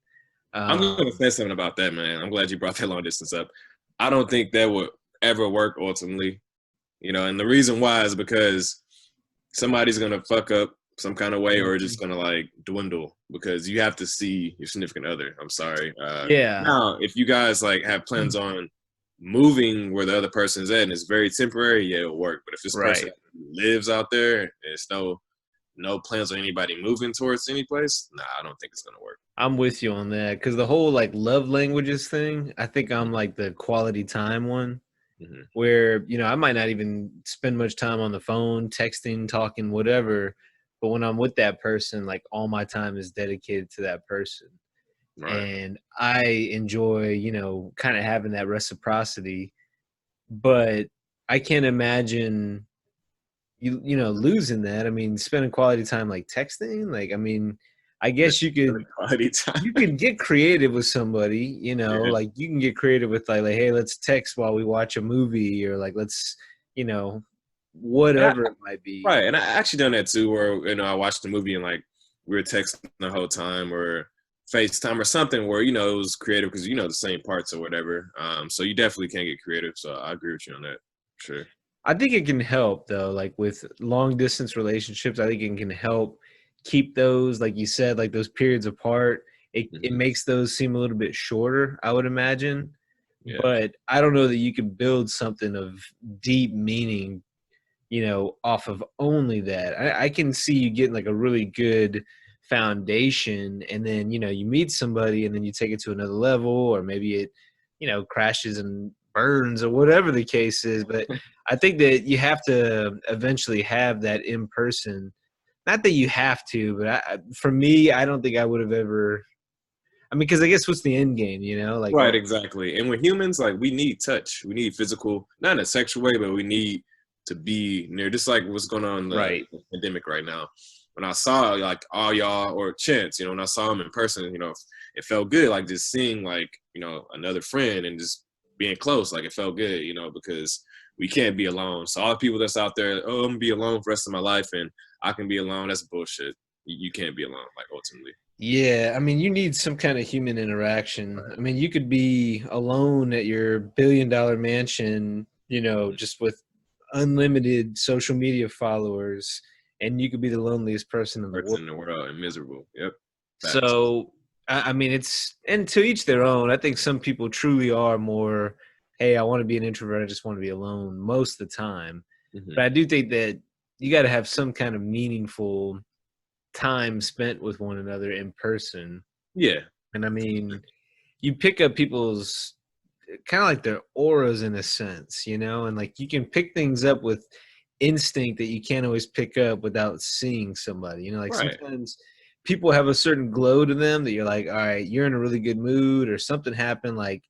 F: I'm going to say something about that, man. I'm glad you brought that long distance up. I don't think that would ever work ultimately, and the reason why is because somebody's going to fuck up some kind of way or just going to like dwindle because you have to see your significant other. I'm sorry.
A: Yeah.
F: Now, if you guys like have plans on moving where the other person's at and it's very temporary, yeah, it'll work. But if this person lives out there and it's no plans on anybody moving towards any place, nah, I don't think it's gonna work.
A: I'm with you on that because the whole like love languages thing, I think I'm like the quality time one where, I might not even spend much time on the phone, texting, talking, whatever. But when I'm with that person, like all my time is dedicated to that person.
F: Right.
A: And I enjoy, kind of having that reciprocity. But I can't imagine losing that. I mean, spending quality time like texting, like, I mean, I guess you can get creative with somebody, like you can get creative with like, hey, let's text while we watch a movie or like, let's, whatever it might be.
F: Right. And I actually done that too, where, I watched the movie and like we were texting the whole time or FaceTime or something where, it was creative because, the same parts or whatever. So you definitely can get creative. So I agree with you on that. Sure.
A: I think it can help though, like with long distance relationships, I think it can help keep those, like you said, like those periods apart. It makes those seem a little bit shorter, I would imagine. Yeah. But I don't know that you can build something of deep meaning, off of only that. I can see you getting like a really good foundation and then, you meet somebody and then you take it to another level or maybe it, crashes and burns or whatever the case is. But I think that you have to eventually have that in person. Not that you have to, but for me, I don't think I would have ever. I mean, because I guess what's the end game, you know? Like,
F: Right, exactly. And with humans, like, we need touch. We need physical, not in a sexual way, but we need to be near. Just like what's going on in the pandemic right now. When I saw like all y'all or Chance, you know, when I saw him in person, you know, it felt good. Like just seeing like, you know, another friend and just being close. Like it felt good, you know, because we can't be alone. So all the people that's out there, oh, I'm gonna be alone for the rest of my life and I can be alone. That's bullshit. You can't be alone, like ultimately.
A: yeah, I mean, you need some kind of human interaction. I mean, you could be alone at your billion-dollar mansion, you know, just with unlimited social media followers, and you could be the loneliest person in the world.
F: And miserable. Yep. Facts.
A: So, I mean, and to each their own. I think some people truly are more, hey, I want to be an introvert. I just want to be alone most of the time.
F: Mm-hmm.
A: But I do think that you got to have some kind of meaningful time spent with one another in person.
F: Yeah.
A: And I mean, you pick up people's kind of like their auras in a sense, you know, and like you can pick things up with instinct that you can't always pick up without seeing somebody, you know, like sometimes people have a certain glow to them that you're like, all right, you're in a really good mood or something happened. Like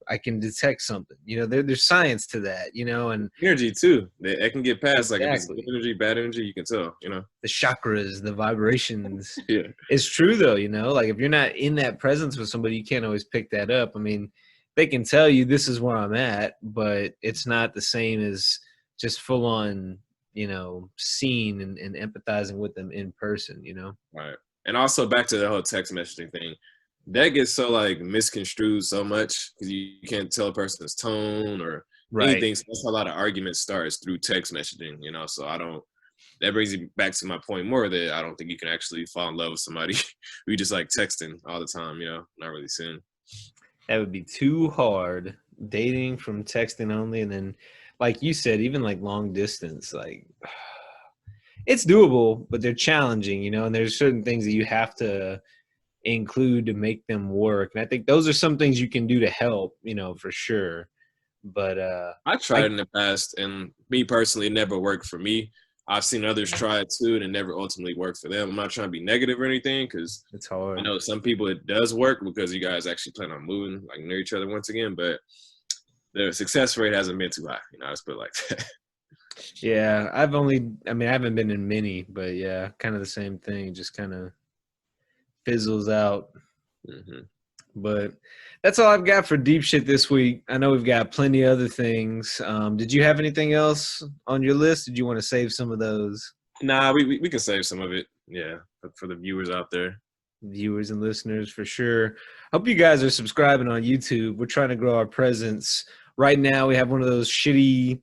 A: I can detect something, you know, there's science to that, you know, and
F: energy too. It can get past
A: exactly.
F: Like if it's good energy, bad energy, you can tell, you know,
A: the chakras, the vibrations.
F: Yeah.
A: It's true though, you know, like if you're not in that presence with somebody, you can't always pick that up. I mean, they can tell you this is where I'm at, but it's not the same as just full on, you know, seeing and empathizing with them in person, you know?
F: Right. And also back to the whole text messaging thing. That gets so like misconstrued so much because you can't tell a person's tone or anything. So that's how a lot of arguments starts through text messaging, you know. So that brings me back to my point more that I don't think you can actually fall in love with somebody who just like texting all the time, you know, not really seeing.
A: That would be too hard. Dating from texting only, and then, like you said, even like long distance, like it's doable, but they're challenging, you know. And there's certain things that you have to include to make them work. And I think those are some things you can do to help, you know, for sure. But
F: I tried in the past, and me personally, it never worked for me. I've seen others try it too, and it never ultimately worked for them. I'm not trying to be negative or anything, because
A: it's hard.
F: I know some people it does work because you guys actually plan on moving like near each other once again, but the success rate hasn't been too high. You know, let's put it like that.
A: Yeah, I haven't been in many, but yeah, kind of the same thing. Just kind of fizzles out.
F: Mm-hmm.
A: But that's all I've got for deep shit this week. I know we've got plenty of other things. Did you have anything else on your list? Did you want to save some of those?
F: Nah, we can save some of it. Yeah, for the viewers out there.
A: Viewers and listeners, for sure. Hope you guys are subscribing on YouTube. We're trying to grow our presence. Right now, we have one of those shitty,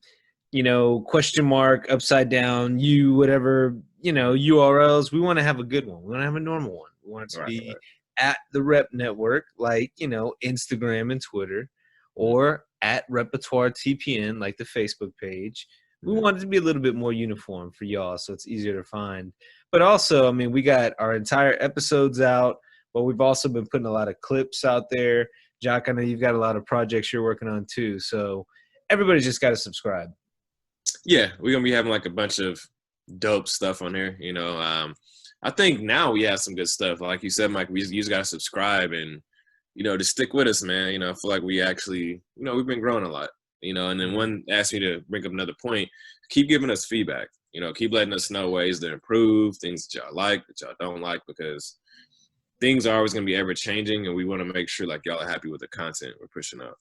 A: you know, question mark, upside down, whatever, you know, URLs. We want to have a good one. We want to have a normal one. We want it to be at the Rep Network, like, you know, Instagram and Twitter, or at Repertoire TPN, like the Facebook page. We want it to be a little bit more uniform for y'all, so it's easier to find. But also, I mean, we got our entire episodes out, but we've also been putting a lot of clips out there. Jock, I know you've got a lot of projects you're working on too, so everybody's just got to subscribe.
F: Yeah, we're going to be having like a bunch of dope stuff on here, you know. I think now we have some good stuff. Like you said, Mike, you just got to subscribe and, you know, just stick with us, man. You know, I feel like we actually, you know, we've been growing a lot, you know. And then one asked me to bring up another point. Keep giving us feedback. You know, keep letting us know ways to improve, things that y'all like, that y'all don't like, because things are always going to be ever changing. And we want to make sure like y'all are happy with the content we're pushing out.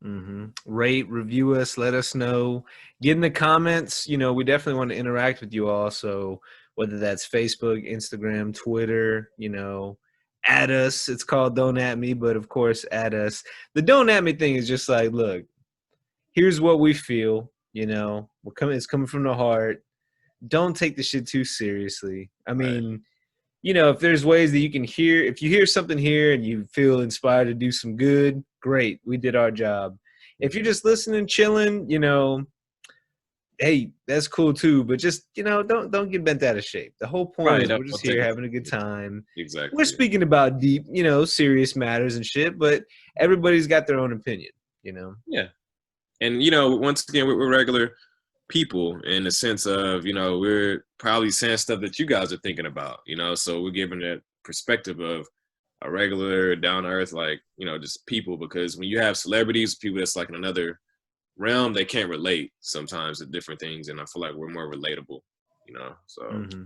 A: Mm-hmm. Rate, review us, let us know. Get in the comments. You know, we definitely want to interact with you all. So whether that's Facebook, Instagram, Twitter, you know, add us. It's called Don't At Me, but of course, add us. The Don't At Me thing is just like, look, here's what we feel. You know, it's coming from the heart. Don't take the shit too seriously. I mean, you know, if there's ways that you can hear, if you hear something here and you feel inspired to do some good, great. We did our job. If you're just listening, chilling, you know, hey, that's cool too. But just, you know, don't get bent out of shape. The whole point is we're just here having a good time.
F: Exactly.
A: We're speaking about deep, you know, serious matters and shit, but everybody's got their own opinion, you know?
F: Yeah. And, you know, once again, we're regular people in the sense of, you know, we're probably saying stuff that you guys are thinking about, you know, so we're giving that perspective of a regular down to earth, like, you know, just people, because when you have celebrities, people that's like in another realm, they can't relate sometimes to different things. And I feel like we're more relatable, you know, so.
A: Mm-hmm.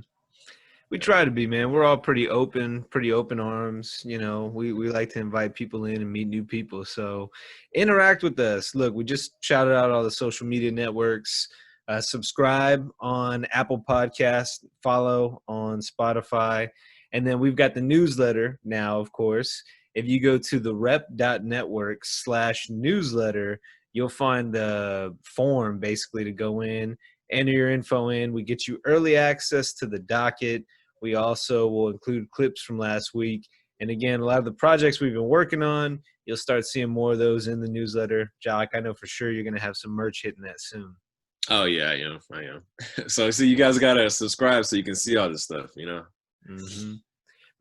A: We try to be, man. We're all pretty open arms. You know, we like to invite people in and meet new people. So interact with us. Look, we just shouted out all the social media networks. Subscribe on Apple Podcasts, follow on Spotify. And then we've got the newsletter now, of course. If you go to therep.network/newsletter, you'll find the form basically to go in, enter your info in. We get you early access to the docket. We also will include clips from last week. And again, a lot of the projects we've been working on, you'll start seeing more of those in the newsletter. Jock, I know for sure you're going to have some merch hitting that soon.
F: Oh, yeah, I am. So, you guys got to subscribe so you can see all this stuff, you know?
A: Mm-hmm.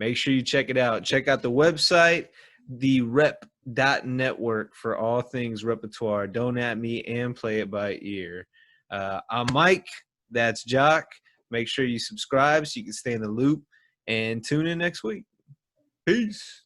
A: Make sure you check it out. Check out the website, therep.network, for all things repertoire. Don't at me and play it by ear. I'm Mike. That's Jock. Make sure you subscribe so you can stay in the loop, and tune in next week. Peace.